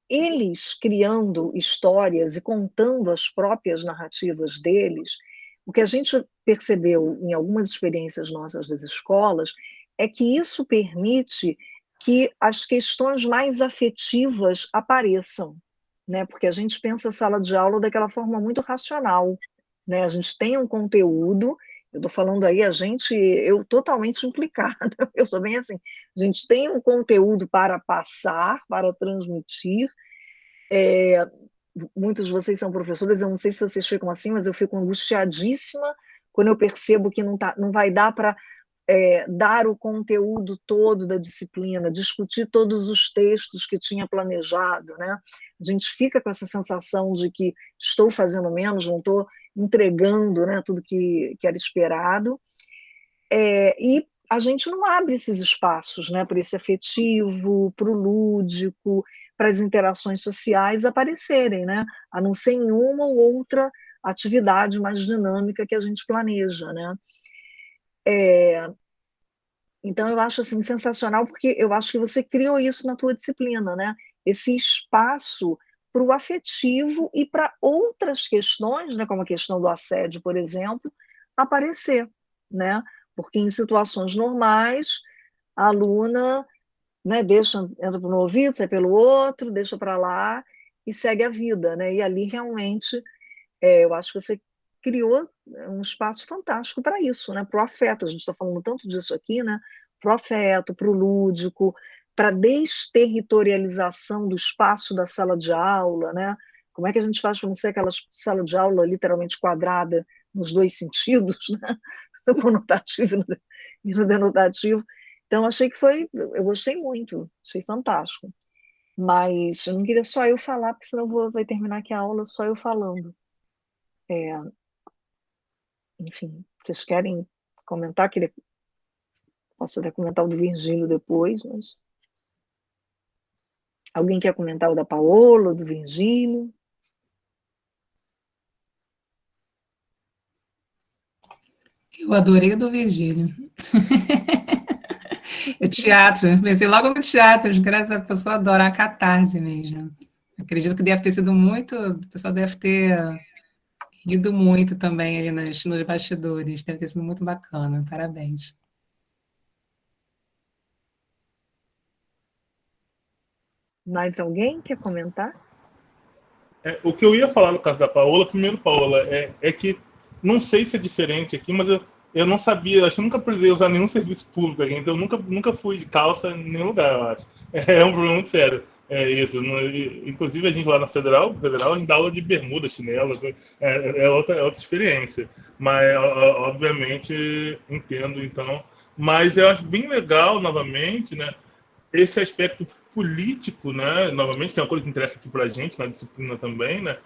eles criando histórias e contando as próprias narrativas deles, o que a gente percebeu em algumas experiências nossas das escolas é que isso permite que as questões mais afetivas apareçam, né? Porque a gente pensa a sala de aula daquela forma muito racional, né? A gente tem um conteúdo. Eu estou falando aí, eu totalmente implicada, eu sou bem assim, a gente tem um conteúdo para passar, para transmitir, muitos de vocês são professores, eu não sei se vocês ficam assim, mas eu fico angustiadíssima quando eu percebo que não vai dar para dar o conteúdo todo da disciplina, discutir todos os textos que tinha planejado, né? A gente fica com essa sensação de que estou fazendo menos, não estou entregando, né, tudo que era esperado, e a gente não abre esses espaços, né, para esse afetivo, para o lúdico, para as interações sociais aparecerem, né, a não ser em uma ou outra atividade mais dinâmica que a gente planeja, né? Então eu acho assim sensacional, porque eu acho que você criou isso na tua disciplina, né? Esse espaço para o afetivo e para outras questões, né, como a questão do assédio, por exemplo, aparecer, né? Porque em situações normais a aluna, né, entra por um ouvido, sai pelo outro, deixa para lá e segue a vida, né? E ali realmente eu acho que você criou um espaço fantástico para isso, né? Para o afeto, a gente está falando tanto disso aqui, né? Para o afeto, para o lúdico, para a desterritorialização do espaço da sala de aula, né? Como é que a gente faz para não ser aquela sala de aula literalmente quadrada nos dois sentidos, né? No conotativo e no denotativo. Então, eu gostei muito, achei fantástico. Mas eu não queria só eu falar, porque senão vai terminar aqui a aula só eu falando. Enfim, vocês querem comentar? Posso até comentar o do Virgílio depois, mas... Alguém quer comentar o da Paola, o do Virgílio? Eu adorei o do Virgílio. O teatro, pensei logo no teatro, graças a pessoa adora a catarse mesmo. Acredito que deve ter sido muito, o pessoal deve ter rido muito também ali nos bastidores, deve ter sido muito bacana, parabéns. Mais alguém quer comentar? O que eu ia falar no caso da Paola, primeiro, Paola, é que não sei se é diferente aqui, mas eu não sabia, acho que nunca precisei usar nenhum serviço público aqui, então eu nunca fui de calça em nenhum lugar, eu acho. É um problema muito sério. É isso. Inclusive, a gente lá na Federal, a gente dá aula de bermuda, chinelo, é outra experiência. Mas, obviamente, entendo, então. Mas eu acho bem legal, novamente, né, esse aspecto político, né, novamente, que é uma coisa que interessa aqui para a gente, na disciplina também, né,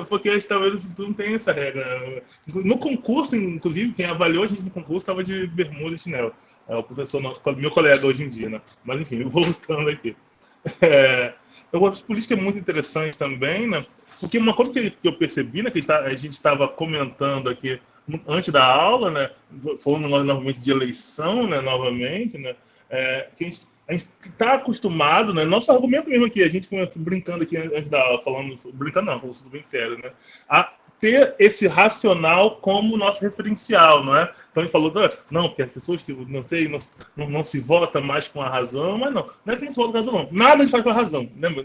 porque talvez não tenha essa regra. No concurso, inclusive, quem avaliou a gente no concurso estava de bermuda e chinelo. O professor nosso, meu colega hoje em dia, né? Mas, enfim, voltando aqui. Eu acho que política é muito interessante também, né? Porque uma coisa que eu percebi, né, que a gente estava comentando aqui antes da aula, né, falando novamente de eleição, né, novamente, né, que a gente está acostumado, né, nosso argumento mesmo aqui, a gente brincando aqui antes da aula, brincando não, falando tudo bem sério, né, a ter esse racional como nosso referencial, não é? Então ele falou, não, porque as pessoas que, não se vota mais com a razão, mas não é que a gente se vota com a razão, não. Nada a gente faz com a razão, lembra?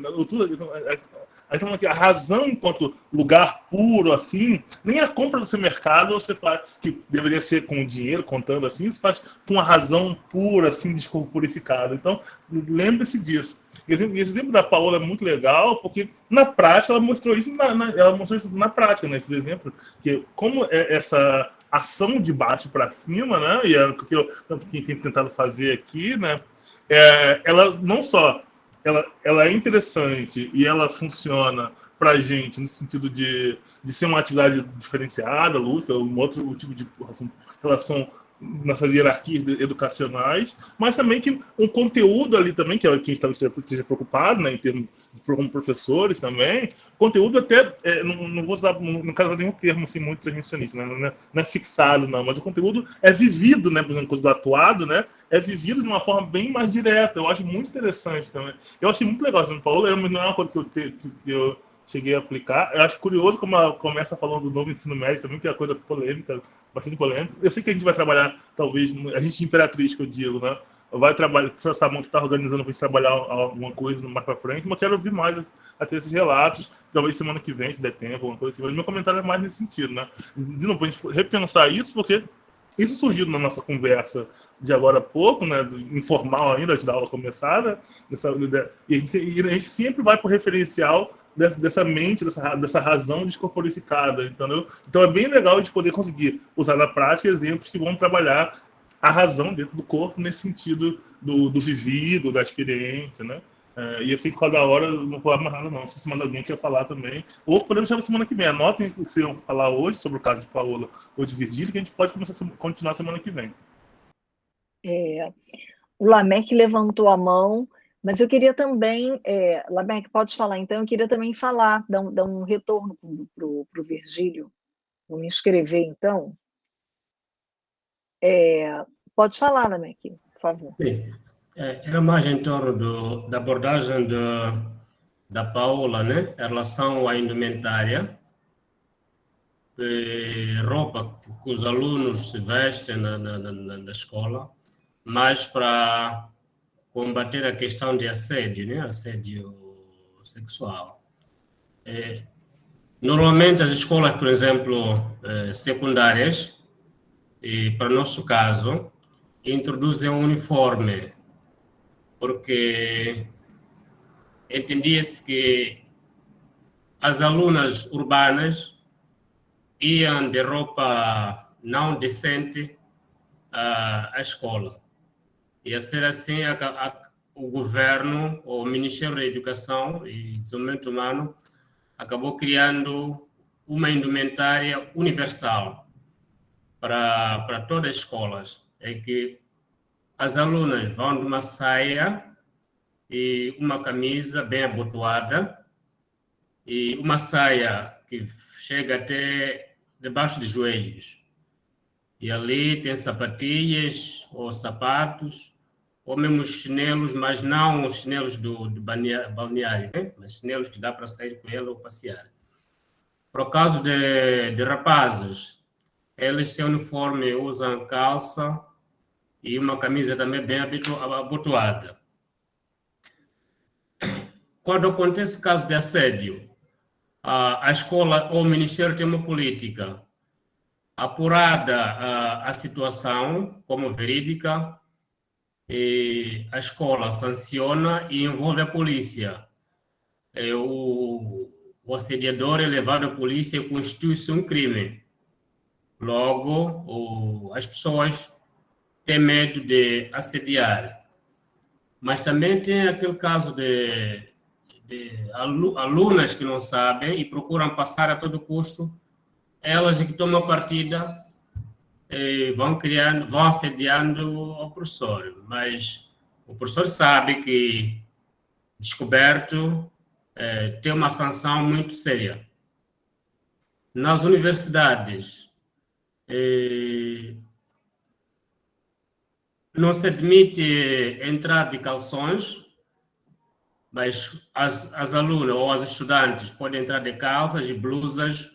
Então, a razão enquanto lugar puro, assim, nem a compra do seu mercado você faz, que deveria ser com dinheiro, contando assim, você faz com a razão pura, assim, descorporificada. Então, lembre-se disso. Esse exemplo da Paola é muito legal, porque na prática ela mostrou isso na prática, nesse exemplo, que como essa ação de baixo para cima, né, e é o que eu tenho tentado fazer aqui, né, ela não só ela é interessante e ela funciona para a gente no sentido de ser uma atividade diferenciada, lúdica, um outro tipo de relação nessas hierarquias educacionais, mas também que um conteúdo ali também, que é o que a gente esteja preocupado, né, em termos como professores também, conteúdo até, não vou usar, não quero usar nenhum termo assim, muito transmissionista, né, não é fixado, não, mas o conteúdo é vivido, né, por exemplo, coisa do atuado, né, é vivido de uma forma bem mais direta. Eu acho muito interessante também. Eu achei muito legal, São Paulo, não é uma coisa que eu cheguei a aplicar. Eu acho curioso como ela começa falando do novo ensino médio também, que é uma coisa polêmica, bastante polêmica. Eu sei que a gente vai trabalhar, talvez, a gente de Imperatriz, que eu digo, né? Vai trabalhar, o professor Samão está organizando para a gente trabalhar alguma coisa mais para frente, mas eu quero ouvir mais até esses relatos, talvez semana que vem, se der tempo, alguma coisa assim. Mas meu comentário é mais nesse sentido, né? De novo, a gente repensar isso, porque isso surgiu na nossa conversa de agora há pouco, né, informal ainda, antes da aula começar, né, e a gente sempre vai para o referencial dessa mente, dessa razão descorporificada, entendeu? Então é bem legal a gente poder conseguir usar na prática exemplos que vão trabalhar a razão dentro do corpo nesse sentido do vivido, da experiência, né? E eu sei que cada hora eu não vou mais nada não, se semana alguém quer falar também, ou podemos chamar semana que vem, anotem o que vocês vão falar hoje sobre o caso de Paola ou de Virgílio, que a gente pode continuar semana que vem. O Lameck levantou a mão, mas eu queria também, Lameck, pode falar então, eu queria também falar, dar um retorno para o Virgílio, vou me inscrever então. Pode falar, Lameck, por favor. Sim. Era mais em torno da abordagem da Paola, né, em relação à indumentária, roupa que os alunos se vestem na escola, mas para combater a questão de assédio, né, assédio sexual. Normalmente as escolas, por exemplo, secundárias, e para o nosso caso, introduzem um uniforme, porque entendia-se que as alunas urbanas iam de roupa não decente à escola. E a ser assim, o governo, o Ministério da Educação e Desenvolvimento Humano, acabou criando uma indumentária universal para todas as escolas, em que as alunas vão de uma saia e uma camisa bem abotoada e uma saia que chega até debaixo dos joelhos. E ali tem sapatilhas ou sapatos, ou mesmo chinelos, mas não os chinelos do balneário, né? Mas chinelos que dá para sair com ele ou passear. Por causa de rapazes, eles, seu uniforme, usam calça e uma camisa também bem abotoada. Quando acontece o caso de assédio, a escola ou o Ministério tem uma política apurada a situação como verídica, e a escola sanciona e envolve a polícia. O assediador é levado à polícia e constitui-se um crime. Logo, as pessoas têm medo de assediar. Mas também tem aquele caso de alunas que não sabem e procuram passar a todo custo, elas que tomam partida vão assediando o professor. Mas o professor sabe que, descoberto, tem uma sanção muito séria. Nas universidades, não se admite entrar de calções, mas as alunas ou as estudantes podem entrar de calças e blusas,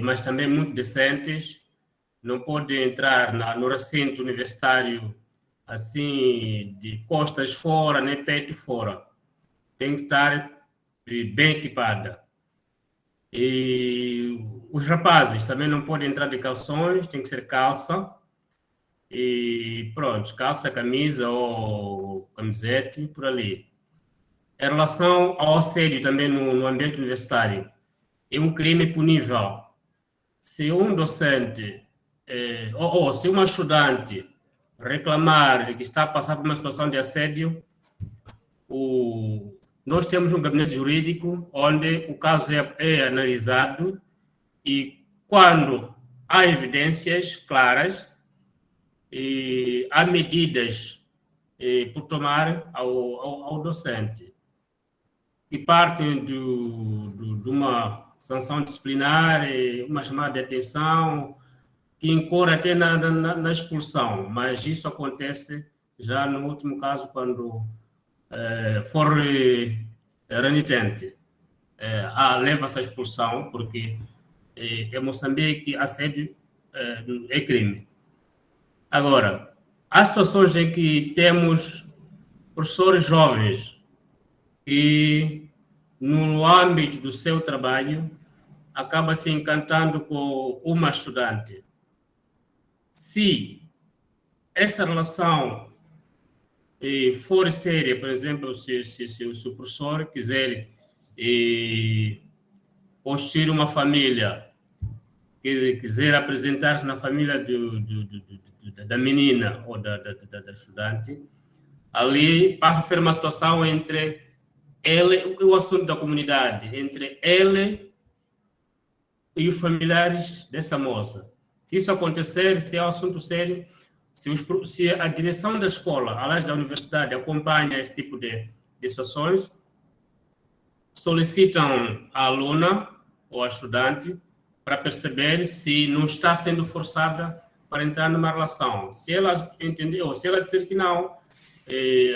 mas também muito decentes. Não pode entrar no recinto universitário assim, de costas fora, nem peito fora. Tem que estar bem equipada. E os rapazes também não podem entrar de calções, tem que ser calça. E pronto, calça, camisa ou camisete, por ali. Em relação ao assédio também no ambiente universitário, é um crime punível. Se um docente ou se uma estudante reclamar de que está a passar por uma situação de assédio, nós temos um gabinete jurídico onde o caso é analisado e, quando há evidências claras, há medidas por tomar ao docente, que partem de uma sanção disciplinar, uma chamada de atenção, que incorre até na expulsão, mas isso acontece já no último caso, quando for renitente. Leva-se à expulsão, porque em Moçambique assédio é crime. Agora, há situações em que temos professores jovens que, no âmbito do seu trabalho, acaba se encantando com uma estudante. Se essa relação for séria, por exemplo, se o professor quiser construir uma família, quiser apresentar-se na família da menina ou da estudante, ali passa a ser uma situação entre ele, o assunto da comunidade, entre ele e os familiares dessa moça. Se isso acontecer, se é um assunto sério, se a direção da escola, aliás da universidade, acompanha esse tipo de situações, solicitam a aluna ou a estudante para perceber se não está sendo forçada para entrar numa relação. Se ela entender, ou se ela dizer que não,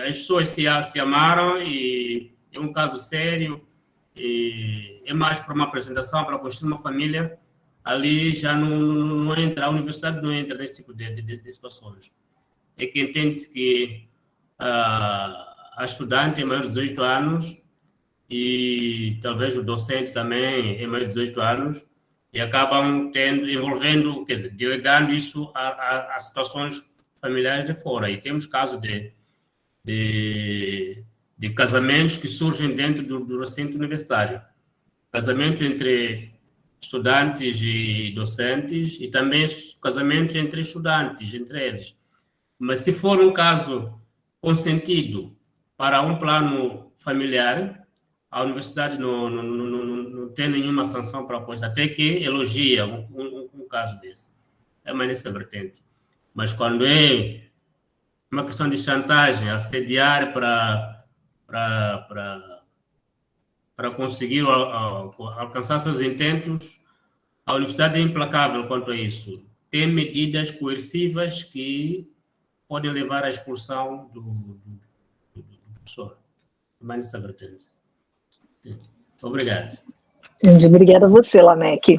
as pessoas se amaram e é um caso sério, é mais para uma apresentação, para construir uma família, ali já não entra, a universidade não entra nesse tipo de situações. É que entende-se que a estudante é maior de 18 anos e talvez o docente também é maior de 18 anos e acabam envolvendo, quer dizer, delegando isso a situações familiares de fora. E temos casos de de casamentos que surgem dentro do recinto universitário. Casamento entre estudantes e docentes e também casamentos entre estudantes, entre eles. Mas se for um caso consentido para um plano familiar, a universidade não tem nenhuma sanção proposta, até que elogia um caso desse. É mais nessa vertente. Mas quando é uma questão de chantagem, assediar para conseguir alcançar seus intentos, a universidade é implacável quanto a isso. Tem medidas coercivas que podem levar à expulsão do professor. Mais nessa vertente. Sim. Obrigado. Entendi. Obrigada a você, Lameque.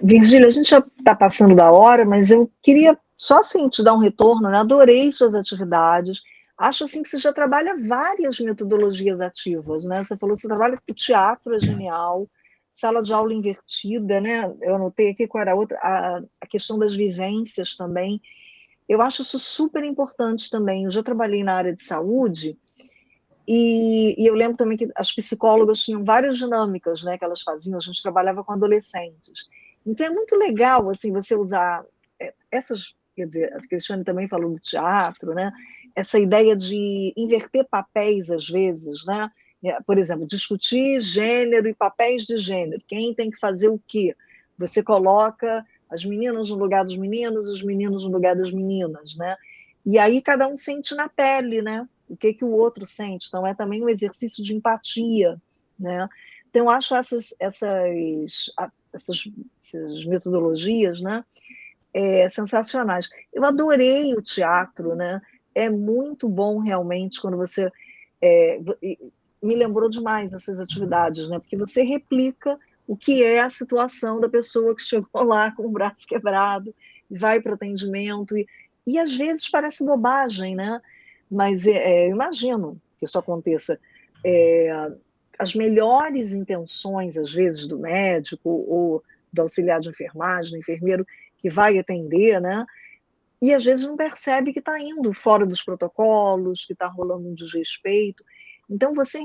Virgília, a gente já está passando da hora, mas eu queria só assim te dar um retorno, né? Adorei suas atividades. Acho assim que você já trabalha várias metodologias ativas, né? Você falou que você trabalha com teatro, é genial, sala de aula invertida, né? Eu anotei aqui qual era a outra, a questão das vivências também. Eu acho isso super importante também. Eu já trabalhei na área de saúde e eu lembro também que as psicólogas tinham várias dinâmicas, né, que elas faziam. A gente trabalhava com adolescentes. Então é muito legal assim você usar essas, quer dizer, a Cristiane também falou do teatro, né? Essa ideia de inverter papéis às vezes, né? Por exemplo, discutir gênero e papéis de gênero. Quem tem que fazer o quê? Você coloca as meninas no lugar dos meninos, os meninos no lugar das meninas, né? E aí cada um sente na pele, né? O que o outro sente. Então é também um exercício de empatia, né? Então eu acho essas metodologias, né? Sensacionais. Eu adorei o teatro, né? É muito bom realmente quando você me lembrou demais essas atividades, né? Porque você replica o que é a situação da pessoa que chegou lá com o braço quebrado, vai para o atendimento, e às vezes parece bobagem, né? Mas eu imagino que isso aconteça. As melhores intenções, às vezes, do médico ou do auxiliar de enfermagem, do enfermeiro que vai atender, né? E às vezes não percebe que está indo fora dos protocolos, que está rolando um desrespeito. Então, você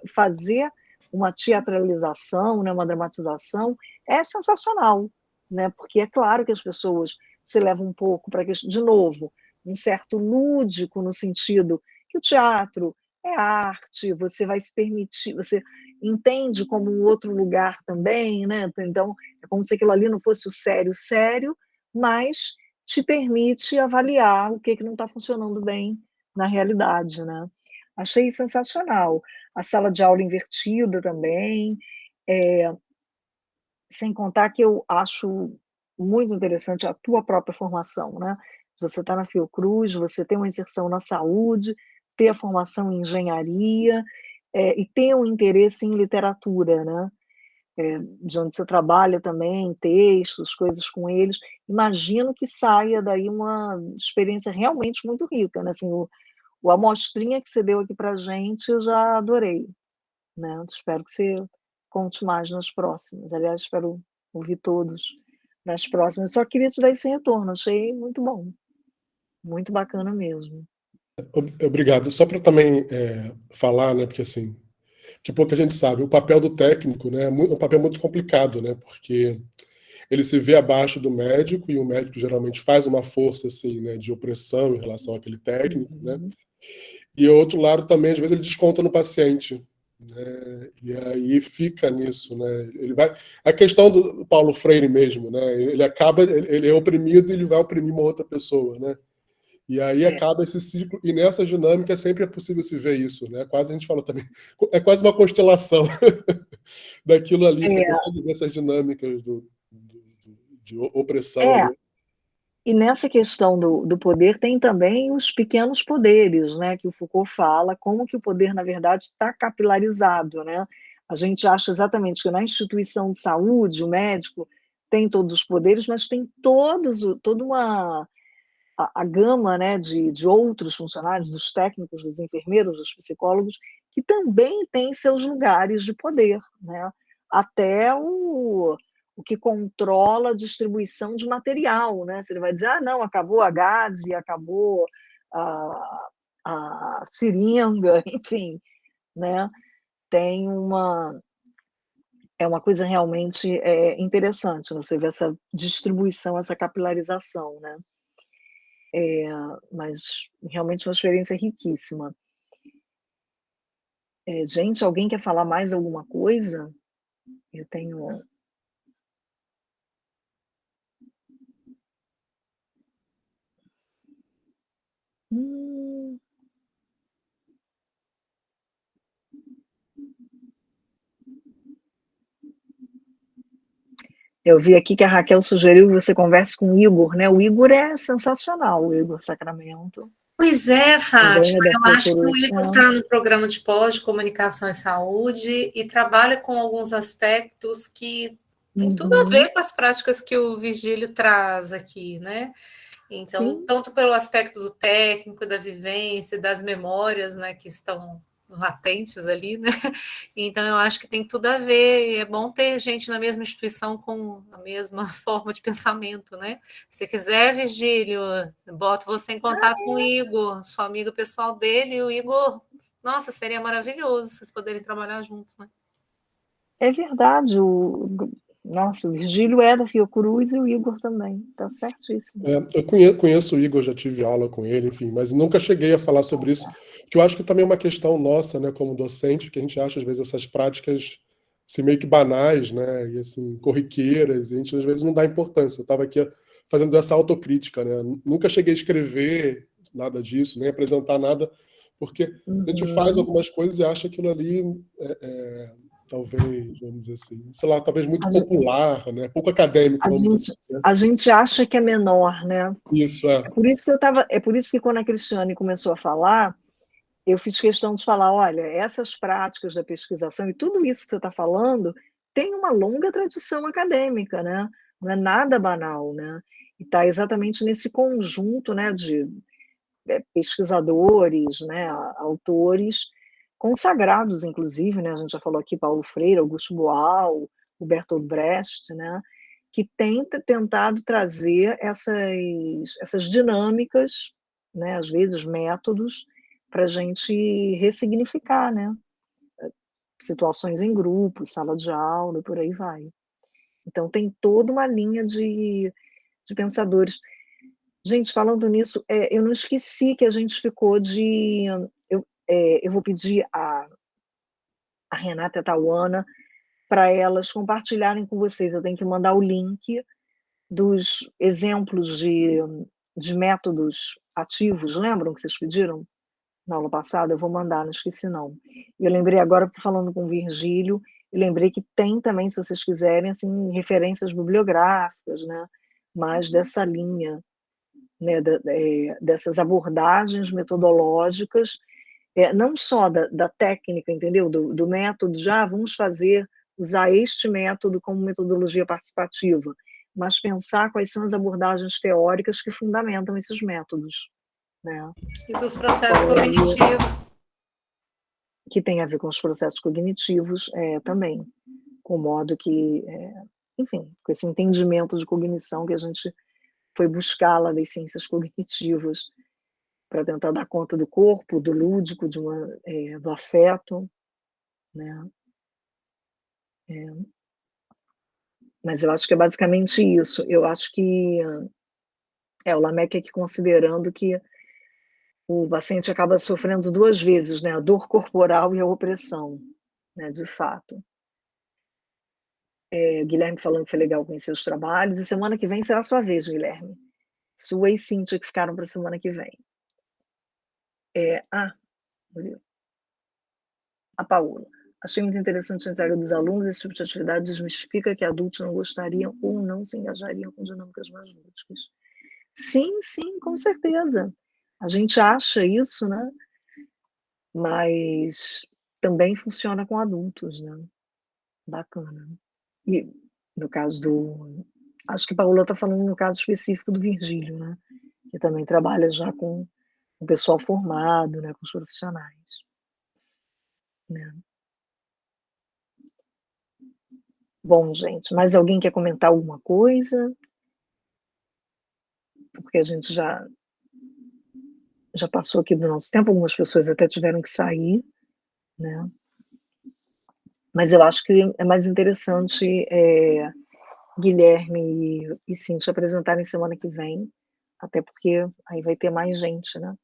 fazer uma teatralização, né, uma dramatização, é sensacional, né? Porque é claro que as pessoas se levam um pouco para, de novo, um certo lúdico no sentido que o teatro é arte, você vai se permitir, você entende como um outro lugar também, né? Então, é como se aquilo ali não fosse o sério, mas te permite avaliar o que não está funcionando bem na realidade, né? Achei sensacional. A sala de aula invertida também, sem contar que eu acho muito interessante a tua própria formação, né? Você está na Fiocruz, você tem uma inserção na saúde, ter a formação em engenharia e ter um interesse em literatura, né? De onde você trabalha também, textos, coisas com eles. Imagino que saia daí uma experiência realmente muito rica, né? Assim, o amostrinha que você deu aqui para a gente, eu já adorei, né? Espero que você conte mais nas próximas. Aliás, espero ouvir todos nas próximas. Eu só queria te dar esse retorno, achei muito bom. Muito bacana mesmo. Obrigado. Só para também falar, né, porque assim, que pouca gente sabe, o papel do técnico, né, é um papel muito complicado, né, porque ele se vê abaixo do médico e o médico geralmente faz uma força assim, né, de opressão em relação àquele técnico, né, e o outro lado também, às vezes, ele desconta no paciente, né, e aí fica nisso, né, ele vai... A questão do Paulo Freire mesmo, né, ele é oprimido e ele vai oprimir uma outra pessoa, né, e aí acaba esse ciclo, e nessa dinâmica sempre é possível se ver isso, né? Quase a gente falou também, é quase uma constelação daquilo ali, você consegue ver essas dinâmicas de opressão. Né? E nessa questão do poder tem também os pequenos poderes, né? Que o Foucault fala, como que o poder, na verdade, está capilarizado, né? A gente acha exatamente que na instituição de saúde, o médico tem todos os poderes, mas tem toda a gama, né, de outros funcionários, dos técnicos, dos enfermeiros, dos psicólogos, que também têm seus lugares de poder, né? Até o que controla a distribuição de material, né? Se ele vai dizer, não, acabou a gás e acabou a seringa, enfim, né? Tem é uma coisa realmente interessante, né? Você vê essa distribuição, essa capilarização, né? Mas realmente uma experiência riquíssima. Gente, alguém quer falar mais alguma coisa? Eu tenho... Eu vi aqui que a Raquel sugeriu que você converse com o Igor, né? O Igor é sensacional, o Igor Sacramento. Pois é, Fátima, Também, né, eu da acho que o Fiocruz, Igor está no programa de pós de comunicação e saúde e trabalha com alguns aspectos que tem tudo a ver com as práticas que o Virgílio traz aqui, né? Então, Sim. tanto pelo aspecto do técnico, da vivência, das memórias, né, que estão latentes ali, né? Então, eu acho que tem tudo a ver, e é bom ter gente na mesma instituição com a mesma forma de pensamento, né? Se quiser, Virgílio, boto você em contato com o Igor, sou amiga pessoal dele, e o Igor, nossa, seria maravilhoso vocês poderem trabalhar juntos, né? É verdade, nossa, o Virgílio é da Fiocruz e o Igor também, tá certíssimo. Eu conheço o Igor, já tive aula com ele, enfim, mas nunca cheguei a falar sobre isso, porque eu acho que também é uma questão nossa, né, como docente, que a gente acha, às vezes, essas práticas assim, meio que banais, né, e assim, corriqueiras, e a gente, às vezes, não dá importância. Eu estava aqui fazendo essa autocrítica, né, nunca cheguei a escrever nada disso, nem apresentar nada, porque a gente faz algumas coisas e acha aquilo ali talvez, vamos dizer assim, sei lá, talvez muito popular, né? Pouco acadêmico, vamos dizer assim, né? A gente acha que é menor, né? Isso, é. É por isso que quando a Cristiane começou a falar, eu fiz questão de falar, olha, essas práticas da pesquisação e tudo isso que você está falando tem uma longa tradição acadêmica, né? Não é nada banal, né? E está exatamente nesse conjunto, né, de pesquisadores, né, autores consagrados, inclusive, né? A gente já falou aqui Paulo Freire, Augusto Boal, o Bertolt Brecht, né? Que tem tentado trazer essas dinâmicas, né? Às vezes métodos, para a gente ressignificar, né? Situações em grupo, sala de aula e por aí vai. Então tem toda uma linha de pensadores. Gente, falando nisso, eu não esqueci que a gente ficou de... Eu vou pedir a Renata e a Tauana para elas compartilharem com vocês. Eu tenho que mandar o link dos exemplos de métodos ativos. Lembram que vocês pediram na aula passada? Eu vou mandar, não esqueci não. Eu lembrei agora, falando com o Virgílio, eu lembrei que tem também, se vocês quiserem, assim, referências bibliográficas, né? Mais dessa linha, né? Dessas abordagens metodológicas, não só da técnica, entendeu? Do método, vamos usar este método como metodologia participativa, mas pensar quais são as abordagens teóricas que fundamentam esses métodos, né? E dos processos cognitivos. Que tem a ver com os processos cognitivos também, com o modo que, enfim, com esse entendimento de cognição que a gente foi buscar lá das ciências cognitivas, para tentar dar conta do corpo, do lúdico, do afeto, né? Mas eu acho que é basicamente isso. Eu acho que o Lameck aqui considerando que o paciente acaba sofrendo duas vezes, né? A dor corporal e a opressão, né? De fato. Guilherme falando que foi legal conhecer os trabalhos, e semana que vem será a sua vez, Guilherme. Sua e Cíntia que ficaram para a semana que vem. A Paola. Achei muito interessante a entrega dos alunos. Esse tipo de atividade desmistifica que adultos não gostariam ou não se engajariam com dinâmicas mais lúdicas. Sim, com certeza. A gente acha isso, né? Mas também funciona com adultos, né? Bacana. E no caso acho que a Paola está falando no caso específico do Virgílio, né? Que também trabalha já com o pessoal formado, né? Com os profissionais. Né? Bom, gente, mais alguém quer comentar alguma coisa? Porque a gente já já passou aqui do nosso tempo, algumas pessoas até tiveram que sair, né? Mas eu acho que é mais interessante Guilherme e Cíntia apresentarem semana que vem, até porque aí vai ter mais gente, né?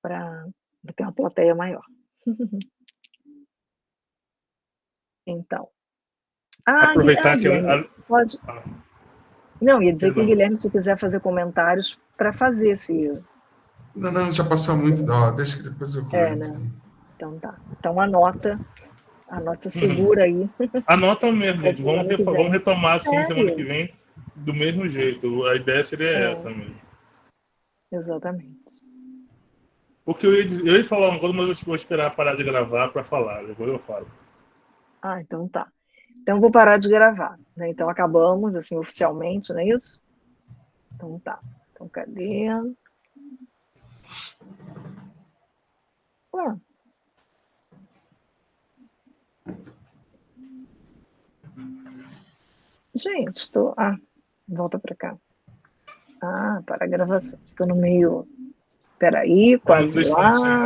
Para ter uma plateia maior. Então. Aproveitar que Guilherme, pode. Não, ia dizer que o Guilherme, se quiser fazer comentários, para fazer, se. Não, já passou muito da hora, deixa que depois eu comento. Né? Então tá. Então anota segura aí. Anota mesmo, gente. Vamos retomar assim semana que vem, do mesmo jeito. A ideia seria essa mesmo. Exatamente. O que eu ia falar uma coisa, mas eu vou esperar parar de gravar para falar, depois eu falo. Então tá. Então vou parar de gravar, né? Então acabamos, assim, oficialmente, não é isso? Então tá. Então cadê? Ué. Gente, volta para cá. Para a gravação. Estou no meio. Peraí, quase lá.